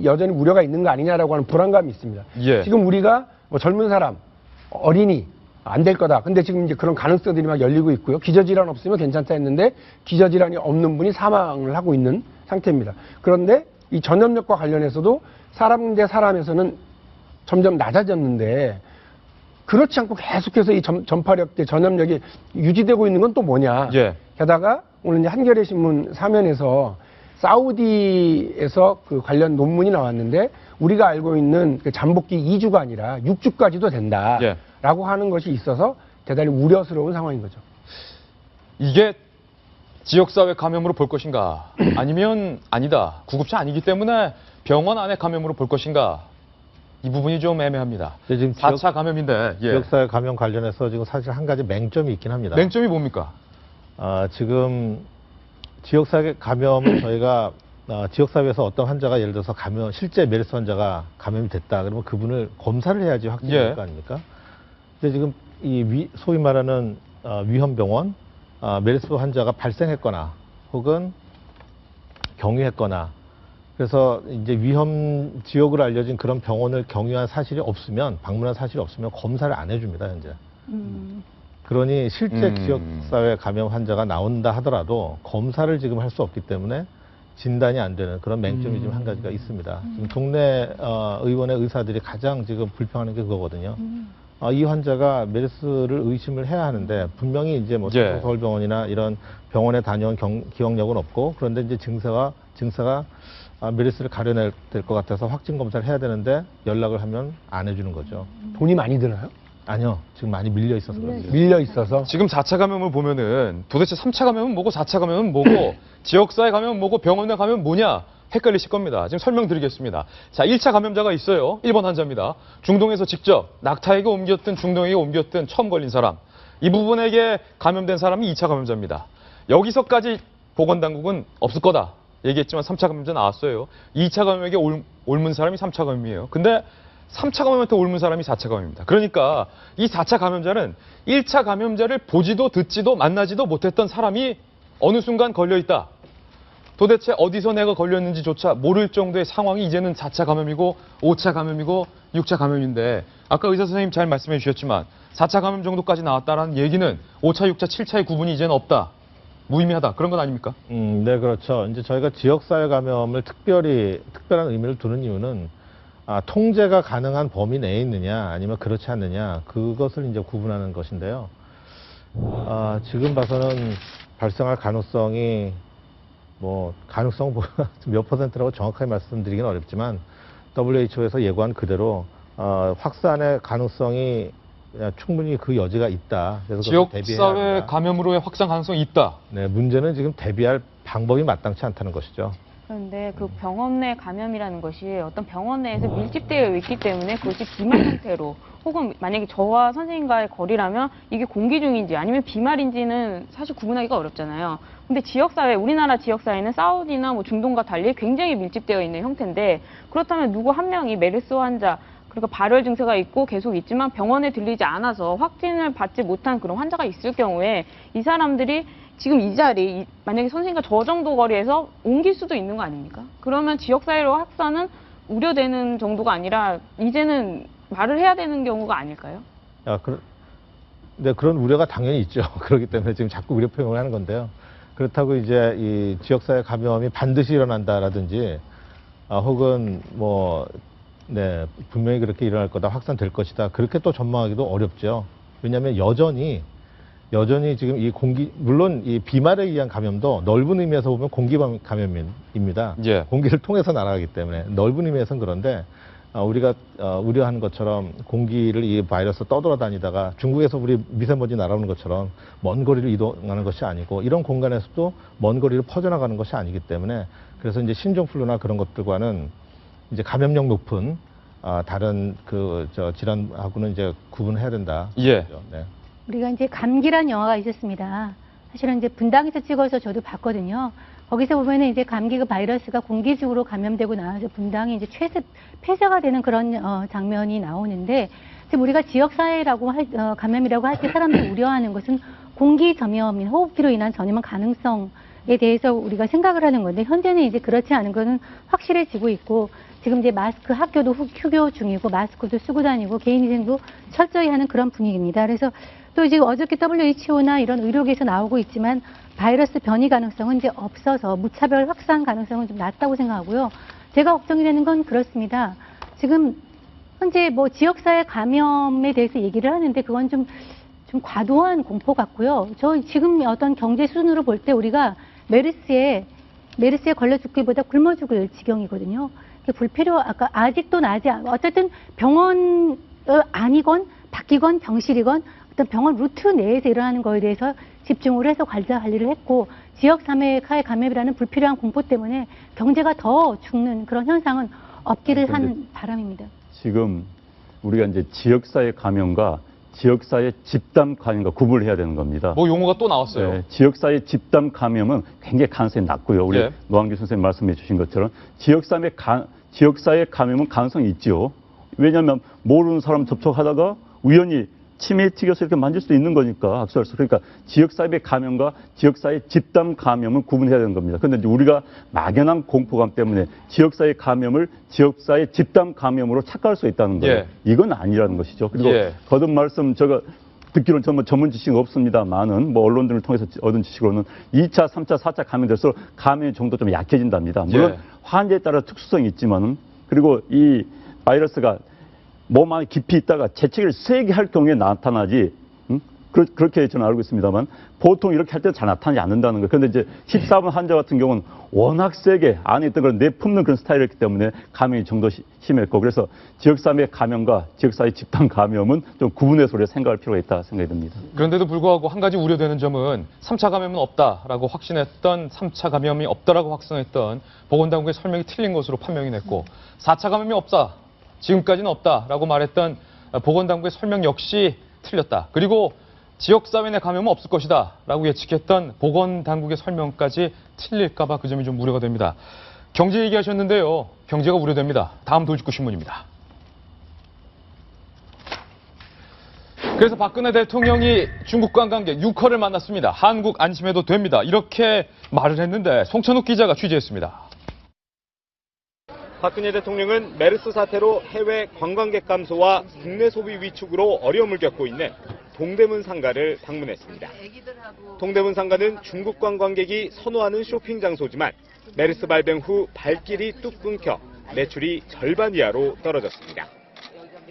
여전히 우려가 있는 거 아니냐라고 하는 불안감이 있습니다. 지금 우리가 뭐 젊은 사람, 어린이 안 될 거다. 근데 지금 이제 그런 가능성들이 막 열리고 있고요. 기저질환 없으면 괜찮다 했는데 기저질환이 없는 분이 사망을 하고 있는 상태입니다. 그런데 이 전염력과 관련해서도 사람 대 사람에서는 점점 낮아졌는데 그렇지 않고 계속해서 이 전파력 대 전염력이 유지되고 있는 건 또 뭐냐. 게다가 오늘 이제 한겨레 신문 사면에서 사우디에서 그 관련 논문이 나왔는데 우리가 알고 있는 그 잠복기 2주가 아니라 6주까지도 된다라고 하는 것이 있어서 대단히 우려스러운 상황인 거죠. 이게 지역사회 감염으로 볼 것인가 아니면 아니다. 구급차 아니기 때문에 병원 안에 감염으로 볼 것인가 이 부분이 좀 애매합니다. 지금 4차 감염인데 지역사회 감염 관련해서 지금 사실 한 가지 맹점이 있긴 합니다. 맹점이 뭡니까? 지금 지역사회 감염은 저희가 지역사회에서 어떤 환자가 예를 들어서 실제 메르스 환자가 감염이 됐다. 그러면 그분을 검사를 해야지 확진될 거 아닙니까? 근데 지금 소위 말하는 위험병원, 메르스 환자가 발생했거나 혹은 경유했거나 그래서 이제 위험 지역으로 알려진 그런 병원을 경유한 사실이 없으면 방문한 사실이 없으면 검사를 안 해줍니다 현재. 그러니 실제 지역사회 감염 환자가 나온다 하더라도 검사를 지금 할 수 없기 때문에 진단이 안 되는 그런 맹점이 지금 한 가지가 있습니다. 지금 동네 의원의 의사들이 가장 지금 불평하는 게 그거거든요. 이 환자가 메르스를 의심을 해야 하는데 분명히 이제 뭐 서울병원이나 이런 병원에 다녀온 기억력은 없고 그런데 이제 증세가 메르스를 가려낼 될 것 같아서 확진 검사를 해야 되는데 연락을 하면 안 해주는 거죠. 돈이 많이 드나요? 아니요. 지금 많이 밀려 있어서 그렇습니다. 밀려 있어서? 지금 4차 감염을 보면은 도대체 3차 감염은 뭐고 4차 감염은 뭐고 지역사회 감염은 뭐고 병원에 감염은 뭐냐 헷갈리실 겁니다. 지금 설명드리겠습니다. 자, 1차 감염자가 있어요. 1번 환자입니다. 중동에서 직접 낙타에게 옮겼든 중동에게 옮겼든 처음 걸린 사람. 이 부분에게 감염된 사람이 2차 감염자입니다. 여기서까지 보건당국은 없을 거다. 얘기했지만 3차 감염자 나왔어요. 2차 감염에게 옮은 사람이 3차 감염이에요. 근데 3차 감염한테 옮은 사람이 4차 감염입니다. 그러니까 이 4차 감염자는 1차 감염자를 보지도 듣지도 만나지도 못했던 사람이 어느 순간 걸려있다. 도대체 어디서 내가 걸렸는지조차 모를 정도의 상황이 이제는 4차 감염이고 5차 감염이고 6차 감염인데 아까 의사 선생님 잘 말씀해 주셨지만 4차 감염 정도까지 나왔다라는 얘기는 5차, 6차, 7차의 구분이 이제는 없다. 무의미하다. 그런 건 아닙니까? 네, 그렇죠. 이제 저희가 지역사회 감염을 특별한 의미를 두는 이유는 통제가 가능한 범위 내에 있느냐 아니면 그렇지 않느냐 그것을 이제 구분하는 것인데요. 지금 봐서는 발생할 가능성이 가능성 몇 %라고 정확하게 말씀드리기는 어렵지만 WHO에서 예고한 그대로 확산의 가능성이 충분히 그 여지가 있다. 그래서 지역사회 감염으로의 확산 가능성이 있다. 네, 문제는 지금 대비할 방법이 마땅치 않다는 것이죠. 그런데 그 병원 내 감염이라는 것이 어떤 병원 내에서 밀집되어 있기 때문에 그것이 비말 형태로 혹은 만약에 저와 선생님과의 거리라면 이게 공기 중인지 아니면 비말인지는 사실 구분하기가 어렵잖아요. 근데 지역사회, 우리나라 지역사회는 사우디나 중동과 달리 굉장히 밀집되어 있는 형태인데 그렇다면 누구 한 명이 메르스 환자 그러니까 발열 증세가 있고 계속 있지만 병원에 들리지 않아서 확진을 받지 못한 그런 환자가 있을 경우에 이 사람들이 지금 이 자리, 만약에 선생님과 저 정도 거리에서 옮길 수도 있는 거 아닙니까? 그러면 지역사회로 확산은 우려되는 정도가 아니라 이제는 말을 해야 되는 경우가 아닐까요? 네, 그런 우려가 당연히 있죠. 그렇기 때문에 지금 자꾸 우려 표명을 하는 건데요. 그렇다고 이제 이 지역사회 감염이 반드시 일어난다라든지 혹은 네, 분명히 그렇게 일어날 거다, 확산될 것이다. 그렇게 또 전망하기도 어렵죠. 왜냐하면 여전히 지금 이 물론 이 비말에 의한 감염도 넓은 의미에서 보면 공기 감염입니다. 예. 공기를 통해서 날아가기 때문에 넓은 의미에서는 그런데 우리가 우려하는 것처럼 공기를 이 바이러스 떠돌아다니다가 중국에서 우리 미세먼지 날아오는 것처럼 먼 거리를 이동하는 것이 아니고 이런 공간에서도 먼 거리를 퍼져나가는 것이 아니기 때문에 그래서 이제 신종플루나 그런 것들과는 이제 감염력 높은 다른 질환하고는 이제 구분해야 된다. 예. 네. 우리가 이제 감기란 영화가 있었습니다. 사실은 이제 분당에서 찍어서 저도 봤거든요. 거기서 보면은 이제 감기가 바이러스가 공기적으로 감염되고 나와서 분당이 이제 폐쇄가 되는 그런 장면이 나오는데 지금 우리가 지역사회라고 감염이라고 할 때 사람들이 우려하는 것은 공기 전염, 호흡기로 인한 전염 가능성에 대해서 우리가 생각을 하는 건데 현재는 이제 그렇지 않은 것은 확실해지고 있고 지금 이제 마스크 학교도 휴교 중이고 마스크도 쓰고 다니고 개인위생도 철저히 하는 그런 분위기입니다. 그래서 또 이제 어저께 WHO나 이런 의료계에서 나오고 있지만 바이러스 변이 가능성은 이제 없어서 무차별 확산 가능성은 좀 낮다고 생각하고요. 제가 걱정이 되는 건 그렇습니다. 지금 현재 지역사회 감염에 대해서 얘기를 하는데 그건 좀 과도한 공포 같고요. 저 지금 어떤 경제 수준으로 볼 때 우리가 메르스에 걸려 죽기보다 굶어 죽을 지경이거든요. 아직도 나지 어쨌든 병원 아니건 바뀌건 병실이건 어떤 병원 루트 내에서 일어나는 거에 대해서 집중을 해서 관리를 했고 지역사회 감염이라는 불필요한 공포 때문에 경제가 더 죽는 그런 현상은 없기를 하는 바람입니다. 지금 우리가 이제 지역사회 감염과 지역사회 집단 감염과 구분을 해야 되는 겁니다. 용어가 또 나왔어요. 네, 지역사회 집단 감염은 굉장히 가능성이 낮고요. 우리 노한규 선생님 말씀해 주신 것처럼 지역사회 감염은 가능성이 있죠. 왜냐하면 모르는 사람 접촉하다가 우연히 침에 튀겨서 이렇게 만질 수도 있는 거니까 악수할 수. 그러니까 지역사회 감염과 지역사회 집단 감염은 구분해야 되는 겁니다. 그런데 이제 우리가 막연한 공포감 때문에 지역사회 감염을 지역사회 집단 감염으로 착각할 수 있다는 거예요. 이건 아니라는 것이죠. 그리고 거듭 말씀 제가 듣기로는 정말 전문 지식은 없습니다만은 언론들을 통해서 얻은 지식으로는 2차, 3차, 4차 감염될수록 감염의 정도 좀 약해진답니다. 물론 환자에 따라 특수성이 있지만은 그리고 이 바이러스가 몸 안에 깊이 있다가 재채기를 세게 할 경우에 나타나지, 그렇게 저는 알고 있습니다만, 보통 이렇게 할 때는 잘 나타나지 않는다는 거예요. 그런데 이제 14번 환자 같은 경우는 워낙 세게 안에 있던 걸 내뿜는 그런 스타일이었기 때문에 감염이 좀 더 심했고, 그래서 지역사회 감염과 지역사회 집단 감염은 좀 구분해서 우리가 생각할 필요가 있다 생각이 듭니다. 그런데도 불구하고 한 가지 우려되는 점은 3차 감염은 없다라고 확신했던 3차 감염이 없다라고 확성했던 보건당국의 설명이 틀린 것으로 판명이 됐고 4차 감염이 없다. 지금까지는 없다라고 말했던 보건당국의 설명 역시 틀렸다. 그리고 지역사회 내 감염은 없을 것이다 라고 예측했던 보건당국의 설명까지 틀릴까 봐 그 점이 좀 우려가 됩니다. 경제 얘기하셨는데요. 경제가 우려됩니다. 다음 돌직구 신문입니다. 그래서 박근혜 대통령이 중국 관광객 6호를 만났습니다. 한국 안심해도 됩니다. 이렇게 말을 했는데 송천욱 기자가 취재했습니다. 박근혜 대통령은 메르스 사태로 해외 관광객 감소와 국내 소비 위축으로 어려움을 겪고 있는 동대문 상가를 방문했습니다. 동대문 상가는 중국 관광객이 선호하는 쇼핑 장소지만 메르스 발병 후 발길이 뚝 끊겨 매출이 절반 이하로 떨어졌습니다.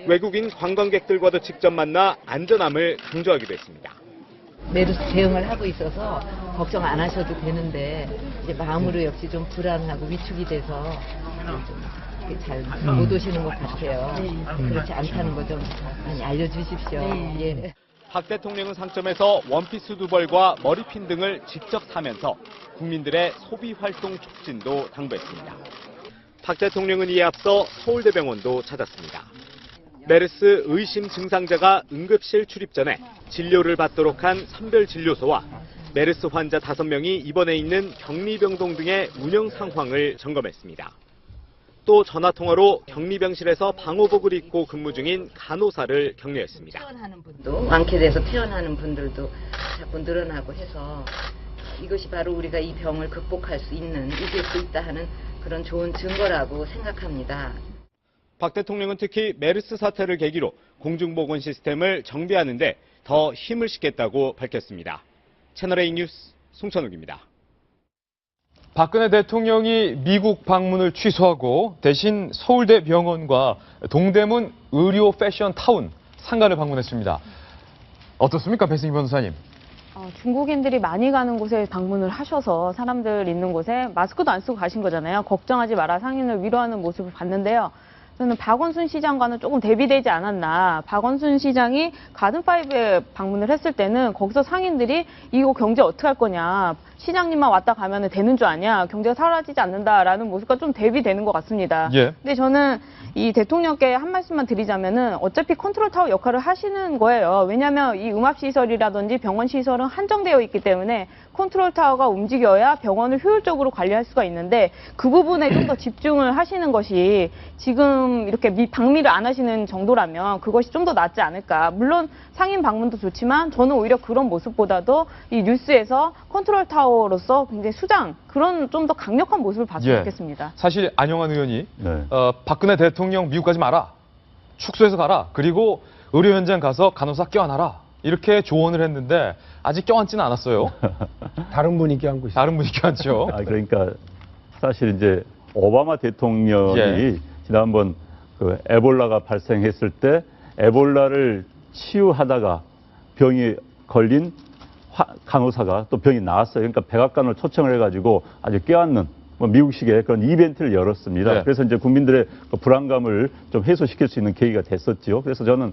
외국인 관광객들과도 직접 만나 안전함을 강조하기도 했습니다. 메르스 대응을 하고 있어서 걱정 안 하셔도 되는데 이제 마음으로 역시 좀 불안하고 위축이 돼서 좀 잘 못 오시는 것 같아요. 그렇지 않다는 거 좀 많이 알려주십시오. 예. 박 대통령은 상점에서 원피스 두 벌과 머리핀 등을 직접 사면서 국민들의 소비 활동 촉진도 당부했습니다. 박 대통령은 이에 앞서 서울대병원도 찾았습니다. 메르스 의심 증상자가 응급실 출입 전에 진료를 받도록 한 선별진료소와 메르스 환자 5명이 입원해 있는 격리병동 등의 운영 상황을 점검했습니다. 또 전화통화로 격리병실에서 방호복을 입고 근무 중인 간호사를 격려했습니다. 퇴원하는 분도 완쾌돼서 퇴원하는 분들도 자꾸 늘어나고 해서 이것이 바로 우리가 이 병을 극복할 수 있는, 이길 수 있다 하는 그런 좋은 증거라고 생각합니다. 박 대통령은 특히 메르스 사태를 계기로 공중보건 시스템을 정비하는 데 더 힘을 싣겠다고 밝혔습니다. 채널A 뉴스 송천욱입니다. 박근혜 대통령이 미국 방문을 취소하고 대신 서울대 병원과 동대문 의료 패션 타운 상가를 방문했습니다. 어떻습니까, 배승희 변호사님? 중국인들이 많이 가는 곳에 방문을 하셔서 사람들 있는 곳에 마스크도 안 쓰고 가신 거잖아요. 걱정하지 마라, 상인을 위로하는 모습을 봤는데요. 저는 박원순 시장과는 조금 대비되지 않았나. 박원순 시장이 가든파이브에 방문을 했을 때는 거기서 상인들이 이거 경제 어떻게 할 거냐. 시장님만 왔다 가면 되는 줄 아냐. 경제가 사라지지 않는다라는 모습과 좀 대비되는 것 같습니다. 예. 근데 저는 이 대통령께 한 말씀만 드리자면은 어차피 컨트롤 타워 역할을 하시는 거예요. 왜냐하면 이 음압시설이라든지 병원 시설은 한정되어 있기 때문에 컨트롤 타워가 움직여야 병원을 효율적으로 관리할 수가 있는데 그 부분에 좀 더 집중을 하시는 것이 지금 이렇게 방미를 안 하시는 정도라면 그것이 좀 더 낫지 않을까. 물론 상인 방문도 좋지만 저는 오히려 그런 모습보다도 이 뉴스에서 컨트롤 타워로서 굉장히 수장, 그런 좀 더 강력한 모습을 봤으면 좋겠습니다. 사실 안영환 의원이 박근혜 대통령 미국 가지 마라. 축소해서 가라. 그리고 의료 현장 가서 간호사 껴안아라. 이렇게 조언을 했는데 아직 껴안지는 않았어요. 다른 분이 껴안고 있어요. 다른 분이 껴안죠. 그러니까 사실 이제 오바마 대통령이 지난번 그 에볼라가 발생했을 때 에볼라를 치유하다가 병이 걸린 간호사가 또 병이 나왔어요. 그러니까 백악관을 초청을 해가지고 아주 껴안는 미국식의 그런 이벤트를 열었습니다. 그래서 이제 국민들의 그 불안감을 좀 해소시킬 수 있는 계기가 됐었죠. 그래서 저는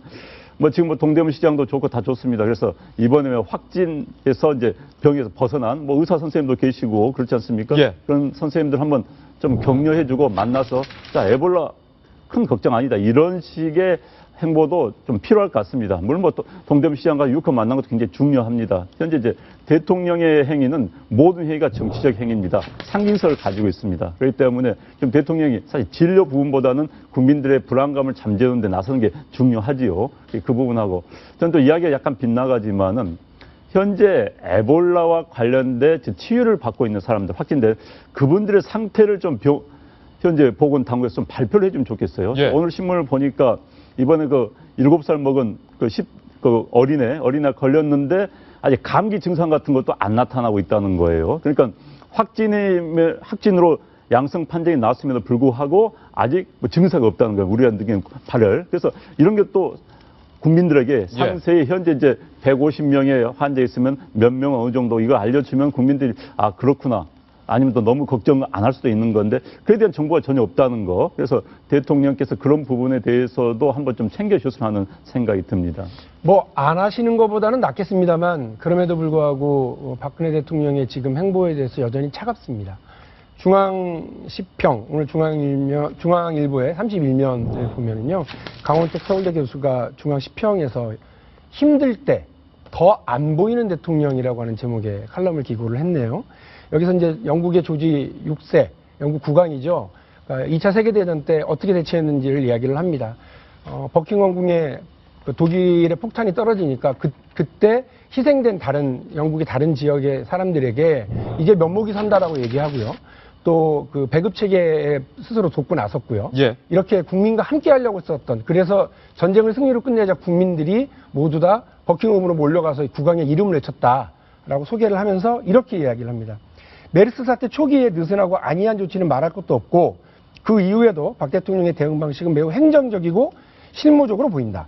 지금 동대문 시장도 좋고 다 좋습니다. 그래서 이번에 확진해서 이제 병에서 벗어난 의사 선생님도 계시고 그렇지 않습니까? 그런 선생님들 한번 좀 격려해주고 만나서 자, 에볼라 큰 걱정 아니다. 이런 식의 행보도 좀 필요할 것 같습니다. 물론 동대문 시장과 유커 만난 것도 굉장히 중요합니다. 현재 이제 대통령의 행위는 모든 행위가 정치적 행위입니다. 상징성을 가지고 있습니다. 그렇기 때문에 좀 대통령이 사실 진료 부분보다는 국민들의 불안감을 잠재우는 데 나서는 게 중요하지요. 그 부분하고 저는 또 이야기가 약간 빗나가지만은 현재 에볼라와 관련된 치유를 받고 있는 사람들, 확진된 그분들의 상태를 좀 현재 보건당국에서 좀 발표를 해주면 좋겠어요. 오늘 신문을 보니까 이번에 7살 먹은 어린애 걸렸는데 아직 감기 증상 같은 것도 안 나타나고 있다는 거예요. 그러니까 확진으로 양성 판정이 나왔음에도 불구하고 아직 증상이 없다는 거예요. 우리가 느끼는 발열. 그래서 이런 게 또 국민들에게 상세히 현재 이제 150명의 환자 있으면 몇 명은 어느 정도 이거 알려주면 국민들이 아 그렇구나. 아니면 또 너무 걱정 안 할 수도 있는 건데 그에 대한 정보가 전혀 없다는 거. 그래서 대통령께서 그런 부분에 대해서도 한번 좀 챙겨주셨으면 하는 생각이 듭니다. 안 하시는 것보다는 낫겠습니다만 그럼에도 불구하고 박근혜 대통령의 지금 행보에 대해서 여전히 차갑습니다. 중앙10평, 오늘 중앙일보의 31면을 보면은요, 강원택 서울대 교수가 중앙10평에서 힘들 때 더 안 보이는 대통령이라고 하는 제목의 칼럼을 기고를 했네요. 여기서 이제 영국의 조지 6세, 영국 국왕이죠. 그러니까 2차 세계대전 때 어떻게 대처했는지를 이야기를 합니다. 버킹엄 궁에 그 독일의 폭탄이 떨어지니까 그때 희생된 영국의 다른 지역의 사람들에게 이제 면목이 선다라고 얘기하고요. 또 그 배급 체계에 스스로 돕고 나섰고요. 예. 이렇게 국민과 함께 하려고 썼던, 그래서 전쟁을 승리로 끝내자 국민들이 모두 다 버킹엄으로 몰려가서 국왕의 이름을 외쳤다라고 소개를 하면서 이렇게 이야기를 합니다. 메르스 사태 초기에 느슨하고 안이한 조치는 말할 것도 없고 그 이후에도 박 대통령의 대응 방식은 매우 행정적이고 실무적으로 보인다.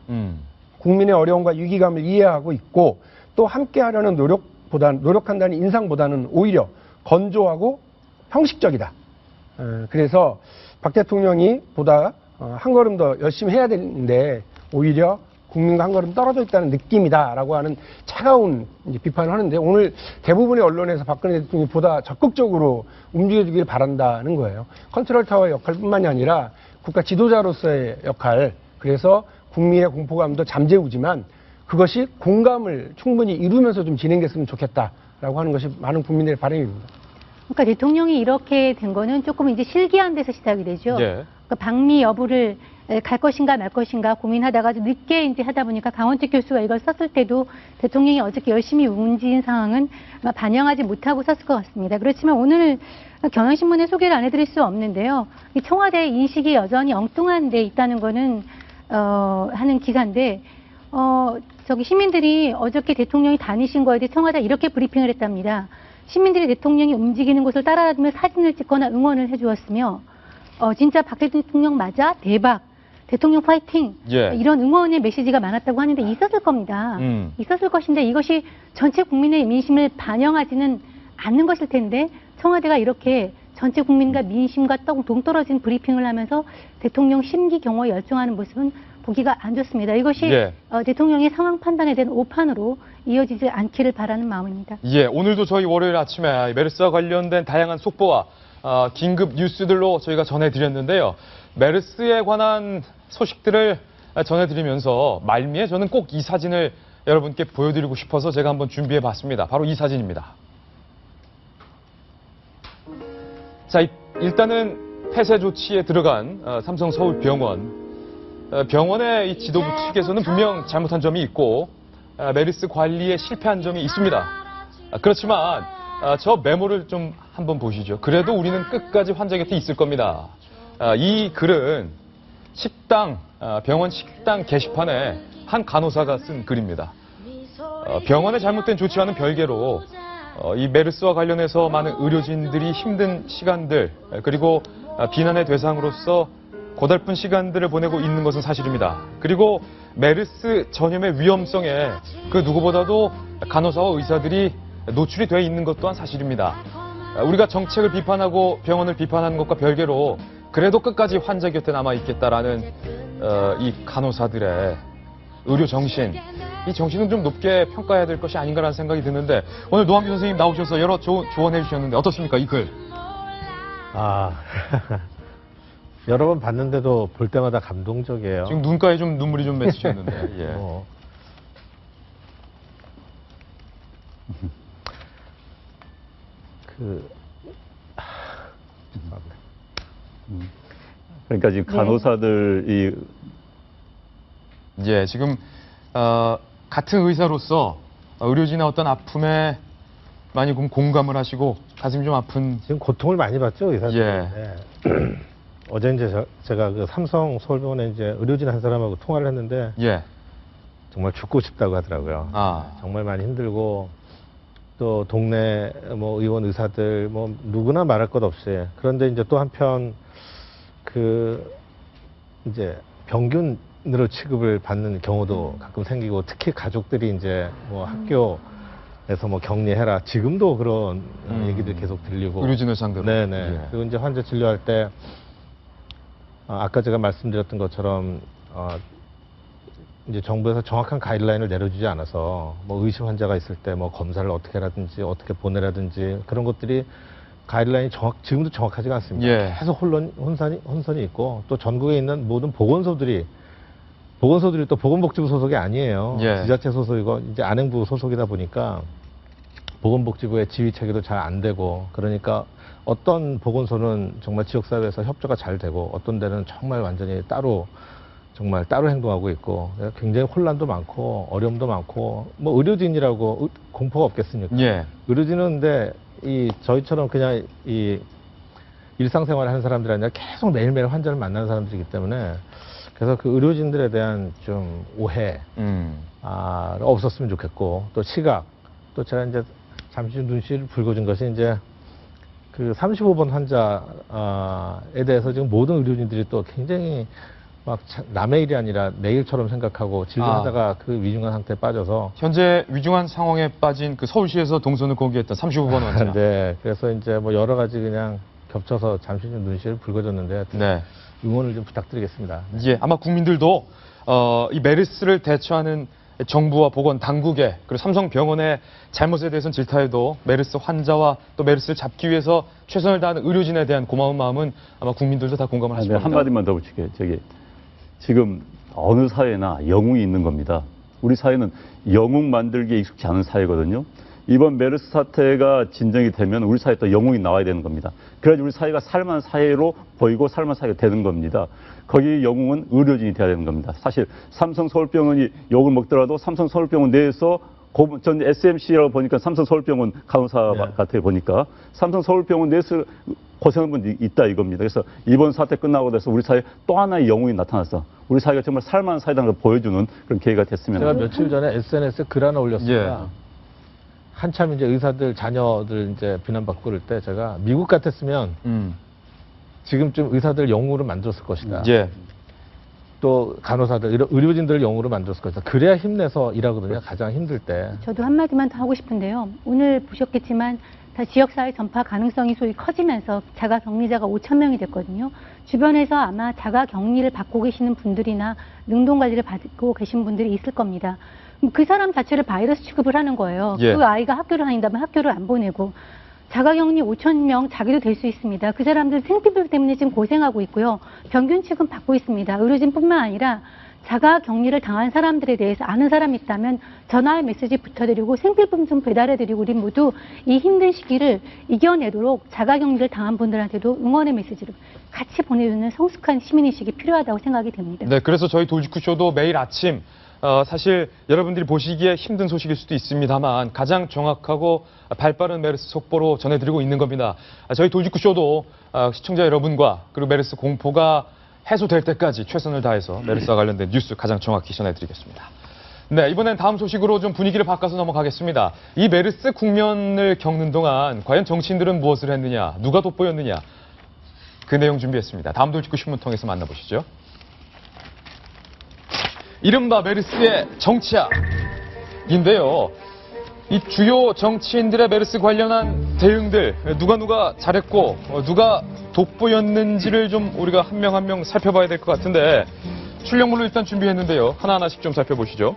국민의 어려움과 위기감을 이해하고 있고 또 함께하려는 노력한다는 인상보다는 오히려 건조하고 형식적이다. 그래서 박 대통령이 보다 한 걸음 더 열심히 해야 되는데 오히려 국민과 한 걸음 떨어져 있다는 느낌이다라고 하는 차가운 이제 비판을 하는데 오늘 대부분의 언론에서 박근혜 대통령이 보다 적극적으로 움직여주길 바란다는 거예요. 컨트롤 타워의 역할뿐만이 아니라 국가 지도자로서의 역할, 그래서 국민의 공포감도 잠재우지만 그것이 공감을 충분히 이루면서 좀 진행됐으면 좋겠다라고 하는 것이 많은 국민들의 바람입니다. 그러니까 대통령이 이렇게 된 거는 조금 이제 실기한 데서 시작이 되죠. 예. 그러니까 방미 여부를 갈 것인가 말 것인가 고민하다가 늦게 이제 하다 보니까 강원택 교수가 이걸 썼을 때도 대통령이 어저께 열심히 움직인 상황은 아마 반영하지 못하고 썼을 것 같습니다. 그렇지만 오늘 경향신문에 소개를 안 해드릴 수 없는데요. 이 청와대 인식이 여전히 엉뚱한 데 있다는 거는 하는 기사인데 저기 시민들이 어저께 대통령이 다니신 거에 대해 청와대가 이렇게 브리핑을 했답니다. 시민들이 대통령이 움직이는 곳을 따라다니며 사진을 찍거나 응원을 해주었으며 진짜 박 대통령 맞아? 대박. 대통령 파이팅. 예. 이런 응원의 메시지가 많았다고 하는데 있었을 겁니다. 있었을 것인데 이것이 전체 국민의 민심을 반영하지는 않는 것일 텐데 청와대가 이렇게 전체 국민과 민심과 동떨어진 브리핑을 하면서 대통령 심기 경호에 열중하는 모습은 보기가 안 좋습니다. 이것이 예. 대통령의 상황 판단에 대한 오판으로 이어지지 않기를 바라는 마음입니다. 예, 오늘도 저희 월요일 아침에 메르스와 관련된 다양한 속보와 긴급 뉴스들로 저희가 전해드렸는데요. 메르스에 관한 소식들을 전해드리면서 말미에 저는 꼭 이 사진을 여러분께 보여드리고 싶어서 제가 한번 준비해봤습니다. 바로 이 사진입니다. 자, 일단은 폐쇄 조치에 들어간 삼성 서울병원. 병원의 이 지도부 측에서는 분명 잘못한 점이 있고 메르스 관리에 실패한 점이 있습니다. 그렇지만 저 메모를 좀 한번 보시죠. 그래도 우리는 끝까지 환자 곁에 있을 겁니다. 이 글은 병원 식당 게시판에 한 간호사가 쓴 글입니다. 병원의 잘못된 조치와는 별개로 이 메르스와 관련해서 많은 의료진들이 힘든 시간들 그리고 비난의 대상으로서 고달픈 시간들을 보내고 있는 것은 사실입니다. 그리고 메르스 전염의 위험성에 그 누구보다도 간호사와 의사들이 노출이 되어 있는 것 또한 사실입니다. 우리가 정책을 비판하고 병원을 비판하는 것과 별개로 그래도 끝까지 환자 곁에 남아있겠다라는 이 간호사들의 의료 정신, 이 정신은 좀 높게 평가해야 될 것이 아닌가라는 생각이 드는데 오늘 노한규 선생님 나오셔서 여러 조언해 주셨는데 어떻습니까, 이 글? 여러 번 봤는데도 볼 때마다 감동적이에요. 지금 눈가에 좀 눈물이 좀 맺히셨는데. 예. 그러니까 지금 간호사들이 예, 지금 같은 의사로서 의료진의 어떤 아픔에 많이 공감을 하시고 가슴이 좀 아픈 지금 고통을 많이 받죠, 의사들. 예. 네. 어제 이제 제가 그 삼성 서울병원에 이제 의료진 한 사람하고 통화를 했는데 예. 정말 죽고 싶다고 하더라고요. 정말 많이 힘들고 또 동네 뭐 의원 의사들 뭐 누구나 말할 것 없이 그런데 이제 또 한편 그 이제 병균으로 취급을 받는 경우도 가끔 생기고 특히 가족들이 이제 뭐 학교에서 뭐 격리해라 지금도 그런 얘기들 계속 들리고 의료진을 상대로. 네네. 예. 그리고 이제 환자 진료할 때 아까 제가 말씀드렸던 것처럼 이제 정부에서 정확한 가이드라인을 내려주지 않아서 뭐 의심 환자가 있을 때 뭐 검사를 어떻게 하라든지 어떻게 보내라든지 그런 것들이 가이드라인이 지금도 정확하지가 않습니다. 예. 계속 혼선이 있고 또 전국에 있는 모든 보건소들이 또 보건복지부 소속이 아니에요. 예. 지자체 소속이고 이제 안행부 소속이다 보니까 보건복지부의 지휘 체계도 잘 안 되고 그러니까 어떤 보건소는 정말 지역사회에서 협조가 잘 되고 어떤 데는 정말 완전히 따로 정말 따로 행동하고 있고 굉장히 혼란도 많고 어려움도 많고 뭐 의료진이라고 공포가 없겠습니까? 예. 의료진은 근데 저희처럼 그냥 이 일상생활을 하는 사람들이 아니라 계속 매일매일 환자를 만나는 사람들이기 때문에 그래서 그 의료진들에 대한 좀 오해 없었으면 좋겠고 또 시각 또 제가 이제 잠시 눈시를 붉어진 것이 이제 그 35번 환자에 대해서 지금 모든 의료진들이 또 굉장히 막 남의 일이 아니라 내 일처럼 생각하고 진료하다가 그 위중한 상태에 빠져서 현재 위중한 상황에 빠진 그 서울시에서 동선을 공개했던 35번 환자. 네, 그래서 이제 뭐 여러 가지 그냥 겹쳐서 잠시 좀 눈시를 붉어졌는데 네. 응원을 좀 부탁드리겠습니다. 예, 아마 국민들도 이 메르스를 대처하는 정부와 보건 당국의 그리고 삼성병원의 잘못에 대해서는 질타해도 메르스 환자와 또 메르스를 잡기 위해서 최선을 다하는 의료진에 대한 고마운 마음은 아마 국민들도 다 공감을 하실 겁니다. 한마디만 더 붙일게요. 지금 어느 사회나 영웅이 있는 겁니다. 우리 사회는 영웅 만들기에 익숙지 않은 사회거든요. 이번 메르스 사태가 진정이 되면 우리 사회에 또 영웅이 나와야 되는 겁니다. 그래야지 우리 사회가 살만한 사회로 보이고 살만한 사회가 되는 겁니다. 거기 영웅은 의료진이 돼야 되는 겁니다. 사실 삼성서울병원이 욕을 먹더라도 삼성서울병원 내에서 전 SMC라고 보니까 삼성서울병원 간호사 같아요 보니까 삼성서울병원 내에서 고생한 분이 있다 이겁니다. 그래서 이번 사태 끝나고 나서 우리 사회에 또 하나의 영웅이 나타났어. 우리 사회가 정말 살만한 사회라는 걸 보여주는 그런 계기가 됐으면 제가 합니다. 며칠 전에 SNS에 글 하나 올렸습니다. 한참 이제 의사들 자녀들 이제 비난받고 그럴 때 제가 미국 같았으면 지금쯤 의사들 영웅으로 만들었을 것이다. 또 간호사들, 의료진들을 영웅으로 만들었을 것이다. 그래야 힘내서 일하거든요. 가장 힘들 때. 저도 한마디만 더 하고 싶은데요. 오늘 보셨겠지만 다 지역사회 전파 가능성이 소위 커지면서 자가격리자가 5,000명이 됐거든요. 주변에서 아마 자가격리를 받고 계시는 분들이나 능동관리를 받고 계신 분들이 있을 겁니다. 그 사람 자체를 바이러스 취급을 하는 거예요. 그 아이가 학교를 다닌다면 학교를 안 보내고 자가격리 5,000명 자기도 될 수 있습니다. 그 사람들 생피부 때문에 지금 고생하고 있고요. 병균 취급 받고 있습니다. 의료진뿐만 아니라 자가격리를 당한 사람들에 대해서 아는 사람이 있다면 전화의 메시지 붙여드리고 생필품 좀 배달해드리고 우리 모두 이 힘든 시기를 이겨내도록 자가격리를 당한 분들한테도 응원의 메시지를 같이 보내주는 성숙한 시민의식이 필요하다고 생각이 됩니다. 네, 그래서 저희 돌직구쇼도 매일 아침 사실 여러분들이 보시기에 힘든 소식일 수도 있습니다만 가장 정확하고 발빠른 메르스 속보로 전해드리고 있는 겁니다. 저희 돌직구쇼도 시청자 여러분과 그리고 메르스 공포가 해소될 때까지 최선을 다해서 메르스와 관련된 뉴스 가장 정확히 전해드리겠습니다. 네, 이번엔 다음 소식으로 좀 분위기를 바꿔서 넘어가겠습니다. 이 메르스 국면을 겪는 동안 과연 정치인들은 무엇을 했느냐, 누가 돋보였느냐, 그 내용 준비했습니다. 다음 돌직구 신문 통해서 만나보시죠. 이른바 메르스의 정치학인데요. 이 주요 정치인들의 메르스 관련한 대응들 누가 잘했고 누가 돋보였는지를 좀 우리가 한 명 한 명 살펴봐야 될 것 같은데 출력물로 일단 준비했는데요. 하나하나씩 좀 살펴보시죠.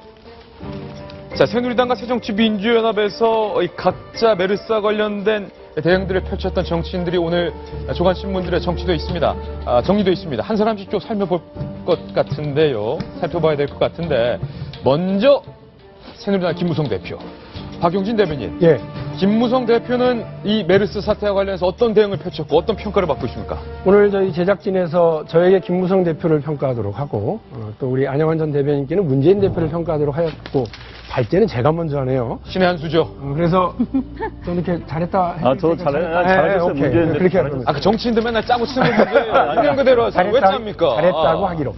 자, 새누리당과 새정치민주연합에서 각자 메르스와 관련된 대응들을 펼쳤던 정치인들이 오늘 조간신문들의 정리되어 있습니다. 한 사람씩 좀 살펴볼 것 같은데요. 살펴봐야 될 것 같은데 먼저 새누리당 김무성 대표, 박용진 대변인. 김무성 대표는 이 메르스 사태와 관련해서 어떤 대응을 펼쳤고 어떤 평가를 받고 있습니까? 오늘 저희 제작진에서 저에게 김무성 대표를 평가하도록 하고 또 우리 안영환 전 대변인께는 문재인 대표를 평가하도록 하였고 발제는 제가 먼저 하네요. 신의 한 수죠. 그래서 좀 이렇게 잘했다. 저도 잘했어요. 문재인 대표 그렇게 잘했어요. 그 정치인들 맨날 짜고 치는 문제예요. 그냥 그대로 하세요. 왜 짭니까? 잘했다고 하기로.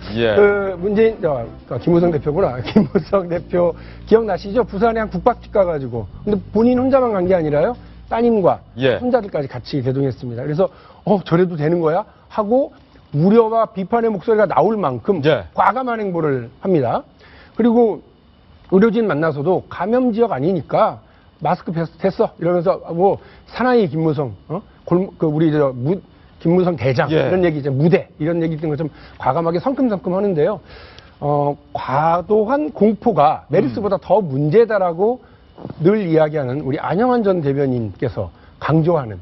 김무성 대표구나. 김무성 대표 기억나시죠? 부산에 한 국밥집 가가지고. 근데 본인 혼자만 간 게 아니라요. 따님과 손자들까지 같이 대동했습니다. 그래서 저래도 되는 거야? 하고 우려와 비판의 목소리가 나올 만큼 과감한 행보를 합니다. 그리고 의료진 만나서도 감염 지역 아니니까 마스크 됐어 이러면서 뭐 사나이 김무성, 김무성 대장 이런 얘기 이제 무대 이런 얘기 같은 거 좀 과감하게 성큼성큼 하는데요. 과도한 공포가 메르스보다 더 문제다라고 늘 이야기하는 우리 안영환 전 대변인께서 강조하는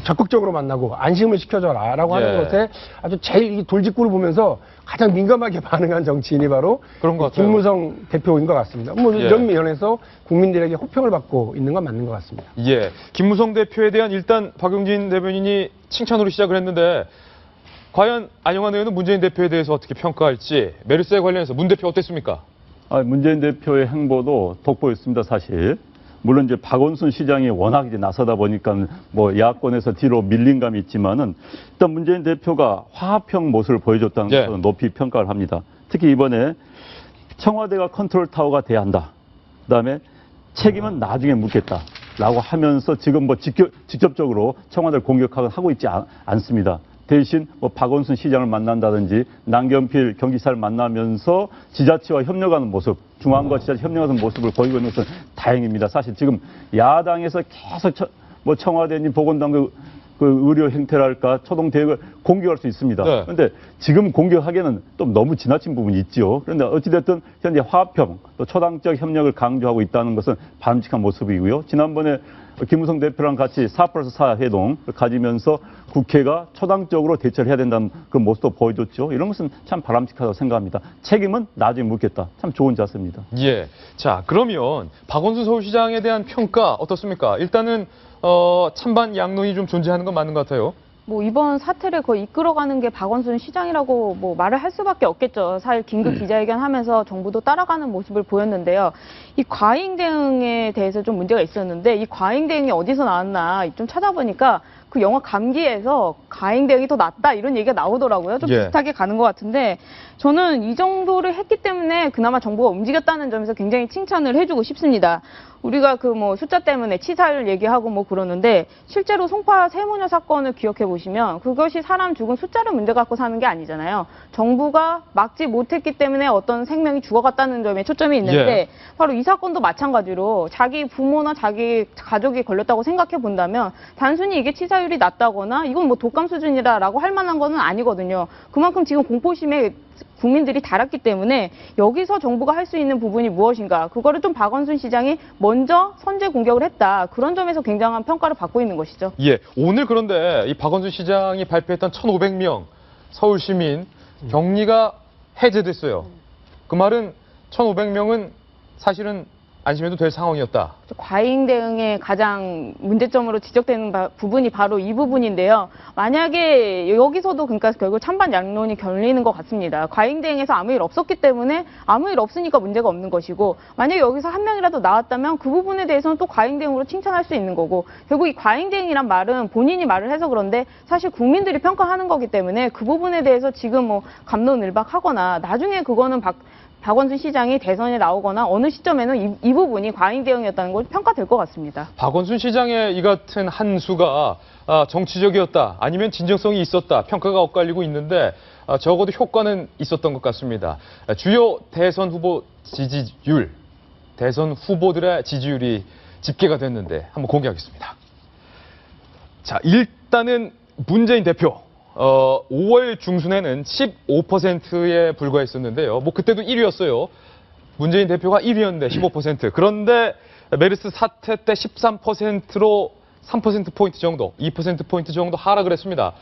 적극적으로 만나고 안심을 시켜줘라라고 하는 것에 아주 제일 이 돌직구를 보면서 가장 민감하게 반응한 정치인이 바로 김무성 대표인 것 같습니다. 이런 면에서 국민들에게 호평을 받고 있는 건 맞는 것 같습니다. 김무성 대표에 대한 일단 박용진 대변인이 칭찬으로 시작을 했는데 과연 안영환 의원은 문재인 대표에 대해서 어떻게 평가할지 메르스에 관련해서 문 대표 어땠습니까? 문재인 대표의 행보도 돋보였습니다, 사실. 물론 이제 박원순 시장이 워낙 이제 나서다 보니까 뭐 야권에서 뒤로 밀린 감이 있지만은 일단 문재인 대표가 화합형 모습을 보여줬다는 것은 높이 평가를 합니다. 특히 이번에 청와대가 컨트롤 타워가 돼야 한다. 그다음에 책임은 나중에 묻겠다라고 하면서 지금 뭐 직접적으로 청와대를 공격하고 있지 않습니다. 대신 뭐 박원순 시장을 만난다든지 남경필 경기사를 만나면서 지자체와 협력하는 모습, 중앙과 지자체 협력하는 모습을 보이고 있는 것은 다행입니다. 사실 지금 야당에서 계속 뭐 청와대니 보건당국 그 의료 행태랄까 초동 대응을 공격할 수 있습니다. 그런데 지금 공격하기에는 좀 너무 지나친 부분이 있죠. 그런데 어찌됐든 현재 화합형 또 초당적 협력을 강조하고 있다는 것은 바람직한 모습이고요. 지난번에 김무성 대표랑 같이 4+4 회동을 가지면서 국회가 초당적으로 대처를 해야 된다는 그런 모습도 보여줬죠. 이런 것은 참 바람직하다고 생각합니다. 책임은 나중에 묻겠다. 참 좋은 자세입니다. 예. 자, 그러면 박원순 서울시장에 대한 평가 어떻습니까? 일단은 찬반 양론이 좀 존재하는 건 맞는 것 같아요. 뭐 이번 사태를 거의 이끌어가는 게 박원순 시장이라고 뭐 말을 할 수밖에 없겠죠. 사실 긴급 기자회견하면서 정부도 따라가는 모습을 보였는데요. 이 과잉 대응에 대해서 좀 문제가 있었는데 이 과잉 대응이 어디서 나왔나 좀 찾아보니까 그 영화 감기에서 과잉 대응이 더 낫다 이런 얘기가 나오더라고요. 좀 비슷하게 가는 것 같은데 저는 이 정도를 했기 때문에 그나마 정부가 움직였다는 점에서 굉장히 칭찬을 해주고 싶습니다. 우리가 그 뭐 숫자 때문에 치사를 얘기하고 뭐 그러는데 실제로 송파 세모녀 사건을 기억해 보시면 그것이 사람 죽은 숫자를 문제 갖고 사는 게 아니잖아요. 정부가 막지 못했기 때문에 어떤 생명이 죽어갔다는 점에 초점이 있는데 바로 이 사건도 마찬가지로 자기 부모나 자기 가족이 걸렸다고 생각해 본다면 단순히 이게 치사율이 낮다거나 이건 뭐 독감 수준이라고 할 만한 건 아니거든요. 그만큼 지금 공포심에 국민들이 달았기 때문에 여기서 정부가 할 수 있는 부분이 무엇인가 그거를 좀 박원순 시장이 먼저 선제 공격을 했다. 그런 점에서 굉장한 평가를 받고 있는 것이죠. 예, 오늘 그런데 이 박원순 시장이 발표했던 1,500명 서울 시민 격리가 해제됐어요. 그 말은 1,500명은 사실은 안심해도 될 상황이었다. 과잉 대응의 가장 문제점으로 지적되는 부분이 바로 이 부분인데요. 만약에 여기서도 그러니까 결국 찬반 양론이 결리는 것 같습니다. 과잉 대응에서 아무 일 없었기 때문에 아무 일 없으니까 문제가 없는 것이고 만약에 여기서 한 명이라도 나왔다면 그 부분에 대해서는 또 과잉 대응으로 칭찬할 수 있는 거고 결국 이 과잉 대응이란 말은 본인이 말을 해서 그런데 사실 국민들이 평가하는 거기 때문에 그 부분에 대해서 지금 뭐 갑론을박하거나 나중에 그거는 박원순 시장이 대선에 나오거나 어느 시점에는 이 부분이 과잉 대응이었다는 걸 평가될 것 같습니다. 박원순 시장의 이 같은 한 수가 정치적이었다 아니면 진정성이 있었다 평가가 엇갈리고 있는데 적어도 효과는 있었던 것 같습니다. 주요 대선 후보 지지율, 대선 후보들의 지지율이 집계가 됐는데 한번 공개하겠습니다. 자, 일단은 문재인 대표. 5월 중순에는 15%에 불과했었는데요. 뭐 그때도 1위였어요. 문재인 대표가 1위였는데 15%. 그런데 메르스 사태 때 13%로 3%포인트 정도, 2%포인트 정도 하락을 했습니다.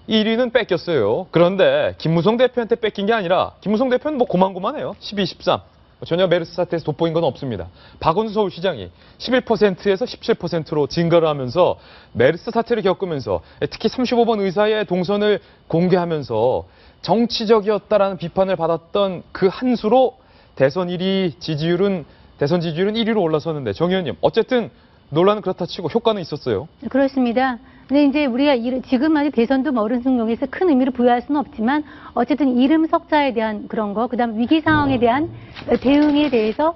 1위는 뺏겼어요. 그런데 김무성 대표한테 뺏긴 게 아니라 김무성 대표는 뭐 고만고만해요. 12, 13. 전혀 메르스 사태에서 돋보인 건 없습니다. 박원순 서울시장이 11%에서 17%로 증가를 하면서 메르스 사태를 겪으면서 특히 35번 의사의 동선을 공개하면서 정치적이었다라는 비판을 받았던 그 한 수로 대선 지지율은 1위로 올라섰는데 정 의원님 어쨌든 논란은 그렇다 치고 효과는 있었어요. 그렇습니다. 근데 이제 우리가 지금 아직 대선도 멀은 승용에서 큰 의미를 부여할 수는 없지만 어쨌든 이름 석자에 대한 그런 거, 그다음 위기 상황에 대한 대응에 대해서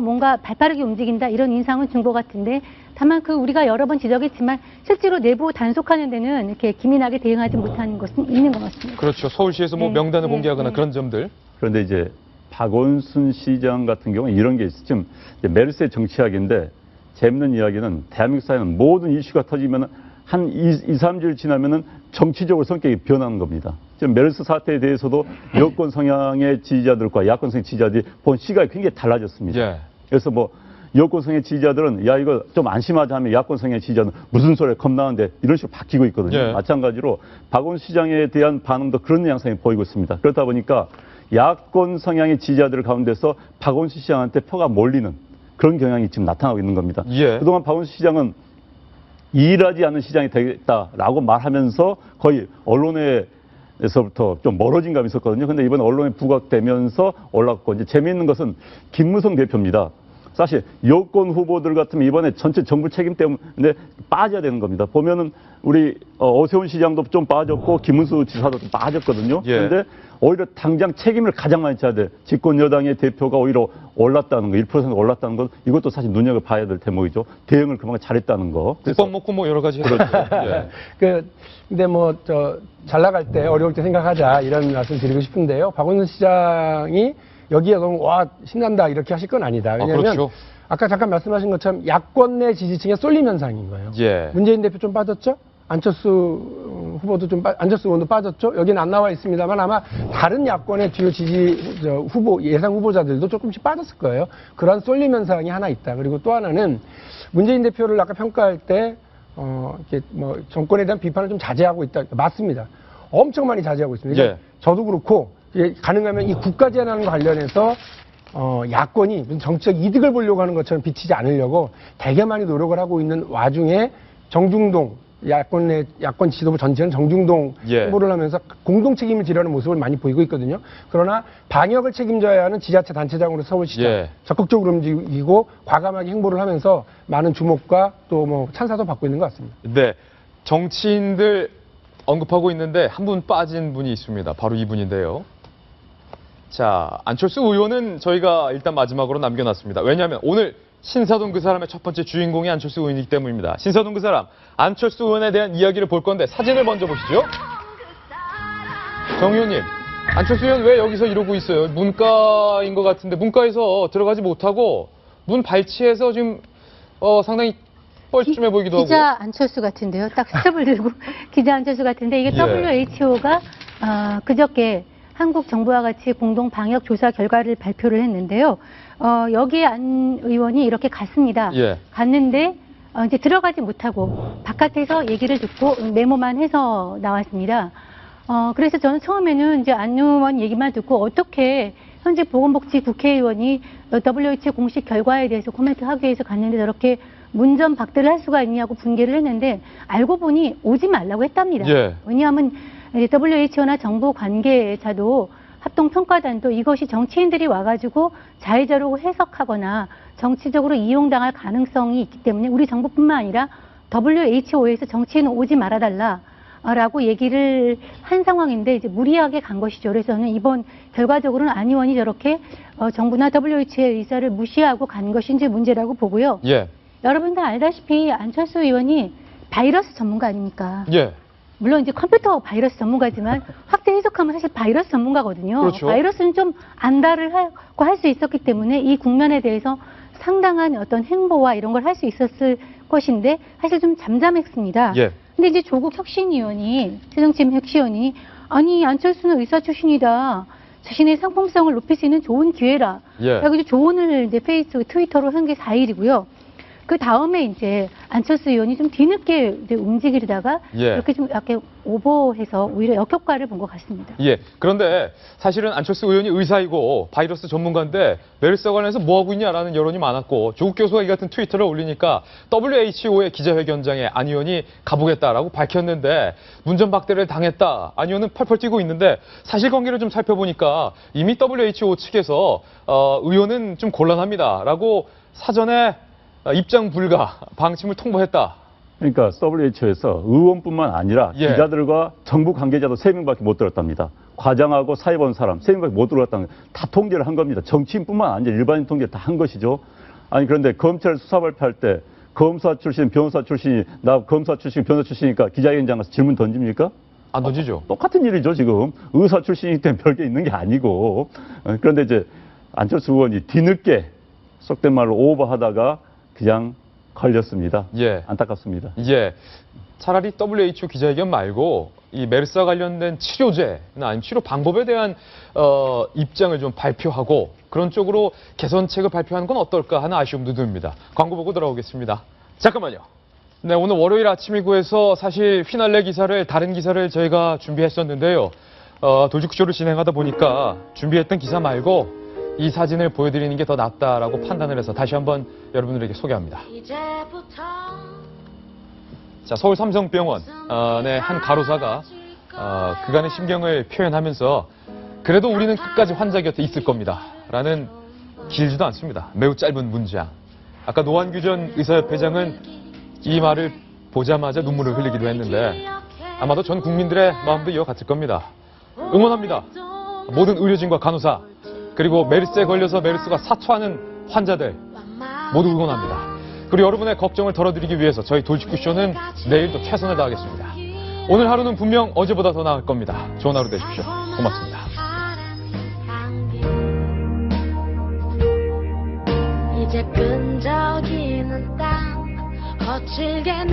뭔가 발빠르게 움직인다 이런 인상은 준 것 같은데 다만 우리가 여러 번 지적했지만 실제로 내부 단속하는 데는 이렇게 기민하게 대응하지 못하는 것은 있는 것 같습니다. 그렇죠. 서울시에서 뭐 명단을 공개하거나 그런 점들. 그런데 이제 박원순 시장 같은 경우는 이런 게 있어요. 지금 메르스의 정치학인데 재밌는 이야기는 대한민국 사회는 모든 이슈가 터지면 한 2-3주일 지나면은 정치적으로 성격이 변하는 겁니다. 지금 메르스 사태에 대해서도 여권 성향의 지지자들과 야권 성향 지지자들이 본 시각이 굉장히 달라졌습니다. 그래서 뭐 여권 성향 지지자들은 야 이거 좀 안심하자 하면 야권 성향 지지자는 무슨 소리야 겁나는데 이런 식으로 바뀌고 있거든요. 마찬가지로 박원순 시장에 대한 반응도 그런 양상이 보이고 있습니다. 그렇다 보니까 야권 성향의 지지자들 가운데서 박원순 시장한테 표가 몰리는 그런 경향이 지금 나타나고 있는 겁니다. 그동안 박원순 시장은 일하지 않는 시장이 되겠다라고 말하면서 거의 언론의 에서부터 좀 멀어진 감이 있었거든요. 근데 이번 언론에 부각되면서 올랐고, 이제 재미있는 것은 김무성 대표입니다. 사실 여권 후보들 같으면 이번에 전체 정부 책임 때문에 빠져야 되는 겁니다. 보면은 우리 오세훈 시장도 좀 빠졌고 김문수 지사도 좀 빠졌거든요. 그런데 오히려 당장 책임을 가장 많이 져야 돼. 집권 여당의 대표가 오히려 올랐다는 거, 1% 올랐다는 것, 이것도 사실 눈여겨봐야 될 대목이죠. 대응을 그만큼 잘했다는 거. 국밥 먹고 뭐 여러 가지 그렇죠. 근데 잘 나갈 때 어려울 때 생각하자 이런 말씀 드리고 싶은데요. 박원순 시장이 여기에 너무 와 신난다 이렇게 하실 건 아니다. 왜냐하면 그렇죠. 아까 잠깐 말씀하신 것처럼 야권 내 지지층의 쏠림 현상인 거예요. 문재인 대표 좀 빠졌죠? 안철수 의원도 빠졌죠? 여기는 안 나와 있습니다만 아마 다른 야권의 주요 예상 후보자들도 조금씩 빠졌을 거예요. 그런 쏠림 현상이 하나 있다. 그리고 또 하나는 문재인 대표를 아까 평가할 때 이렇게 정권에 대한 비판을 좀 자제하고 있다. 맞습니다. 엄청 많이 자제하고 있습니다. 저도 그렇고 가능하면 이 국가 제안과 관련해서 야권이 무슨 정치적 이득을 보려고 하는 것처럼 비치지 않으려고 되게 많이 노력을 하고 있는 와중에 정중동 야권 지도부 전체는 정중동 후보를 하면서 공동 책임을 지려는 모습을 많이 보이고 있거든요. 그러나 방역을 책임져야 하는 지자체 단체장으로 서울시장 적극적으로 움직이고 과감하게 행보를 하면서 많은 주목과 또 찬사도 받고 있는 것 같습니다. 네, 정치인들 언급하고 있는데 한 분 빠진 분이 있습니다. 바로 이분인데요. 자, 안철수 의원은 저희가 일단 마지막으로 남겨놨습니다. 왜냐하면 오늘 신사동 그 사람의 첫 번째 주인공이 안철수 의원이기 때문입니다. 신사동 그 사람, 안철수 의원에 대한 이야기를 볼 건데 사진을 먼저 보시죠. 정 의원님, 안철수 의원 왜 여기서 이러고 있어요? 문과인 것 같은데 문과에서 들어가지 못하고 문 발치해서 지금 상당히 뻘쭘해 보이기도 하고. 기자 안철수 같은데요. 딱 스텝을 들고 기자 안철수 같은데 이게 WHO가 그저께 한국 정부와 같이 공동 방역 조사 결과를 발표를 했는데요. 여기에 안 의원이 이렇게 갔습니다. 갔는데 이제 들어가지 못하고 바깥에서 얘기를 듣고 메모만 해서 나왔습니다. 그래서 저는 처음에는 이제 안 의원 얘기만 듣고 어떻게 현재 보건복지 국회의원이 WHO 공식 결과에 대해서 코멘트하기 위해서 갔는데 저렇게 문전박대를 할 수가 있냐고 분개를 했는데 알고 보니 오지 말라고 했답니다. 왜냐하면 WHO나 정부 관계자도 합동평가단도 이것이 정치인들이 와가지고 자의적으로 해석하거나 정치적으로 이용당할 가능성이 있기 때문에 우리 정부뿐만 아니라 WHO에서 정치인은 오지 말아달라라고 얘기를 한 상황인데 이제 무리하게 간 것이죠. 그래서 저는 이번 결과적으로는 안 의원이 저렇게 정부나 WHO의 의사를 무시하고 간 것이 이제 문제라고 보고요. 여러분들 알다시피 안철수 의원이 바이러스 전문가 아닙니까? 물론 이제 컴퓨터 바이러스 전문가지만 확대 해석하면 사실 바이러스 전문가거든요. 그렇죠. 바이러스는 좀 안다를 하고 할 수 있었기 때문에 이 국면에 대해서 상당한 어떤 행보와 이런 걸 할 수 있었을 것인데 사실 좀 잠잠했습니다. 근데 이제 조국 혁신위원이 새정치민 혁신위원이 아니 안철수는 의사 출신이다. 자신의 상품성을 높일 수 있는 좋은 기회라. 라고 이제 조언을 이제 페이스북, 트위터로 한 게 4일이고요. 그 다음에 이제 안철수 의원이 좀 뒤늦게 이제 움직이다가 이렇게 좀 약간 오버해서 오히려 역효과를 본 것 같습니다. 그런데 사실은 안철수 의원이 의사이고 바이러스 전문가인데 메르스 관련해서 뭐 하고 있냐라는 여론이 많았고 조국 교수가 이 같은 트위터를 올리니까 WHO의 기자회견장에 안 의원이 가보겠다라고 밝혔는데 문전박대를 당했다. 안 의원은 펄펄 뛰고 있는데 사실관계를 좀 살펴보니까 이미 WHO 측에서 의원은 좀 곤란합니다라고 사전에 입장 불가, 방침을 통보했다. 그러니까 WHO에서 의원뿐만 아니라 기자들과 정부 관계자도 3명밖에 못 들었답니다. 과장하고 사회 본 사람 3명밖에 못 들어갔다는 다 통제를 한 겁니다. 정치인뿐만 아니라 일반인 통제를 다 한 것이죠. 아니 그런데 검찰 수사 발표할 때 검사 출신, 변호사 출신이 나 검사 출신, 변호사 출신이니까 기자회견장 가서 질문 던집니까? 안 던지죠. 똑같은 일이죠 지금. 의사 출신이기 때문에 별게 있는 게 아니고. 그런데 이제 안철수 의원이 뒤늦게 속된 말로 오버하다가 그냥 걸렸습니다. 안타깝습니다. 차라리 WHO 기자회견 말고 이 메르스와 관련된 치료제나 아니면 치료 방법에 대한 입장을 좀 발표하고 그런 쪽으로 개선책을 발표하는 건 어떨까 하는 아쉬움도 듭니다. 광고 보고 돌아오겠습니다. 잠깐만요. 네, 오늘 월요일 아침이고 해서 사실 휘날레 기사를 다른 기사를 저희가 준비했었는데요. 돌직구쇼를 진행하다 보니까 준비했던 기사 말고 이 사진을 보여드리는 게 더 낫다라고 판단을 해서 다시 한번 여러분들에게 소개합니다. 자, 서울 삼성병원의 한 간호사가 그간의 심경을 표현하면서 그래도 우리는 끝까지 환자 곁에 있을 겁니다. 라는 길지도 않습니다. 매우 짧은 문장. 아까 노한규 전 의사협회장은 이 말을 보자마자 눈물을 흘리기도 했는데 아마도 전 국민들의 마음도 이와 같을 겁니다. 응원합니다. 모든 의료진과 간호사 그리고 메르스에 걸려서 메르스가 사투하는 환자들 모두 응원합니다. 그리고 여러분의 걱정을 덜어드리기 위해서 저희 돌직구쇼는 내일도 최선을 다하겠습니다. 오늘 하루는 분명 어제보다 더 나을 겁니다. 좋은 하루 되십시오. 고맙습니다. 이제 끈적이는 땀 거칠게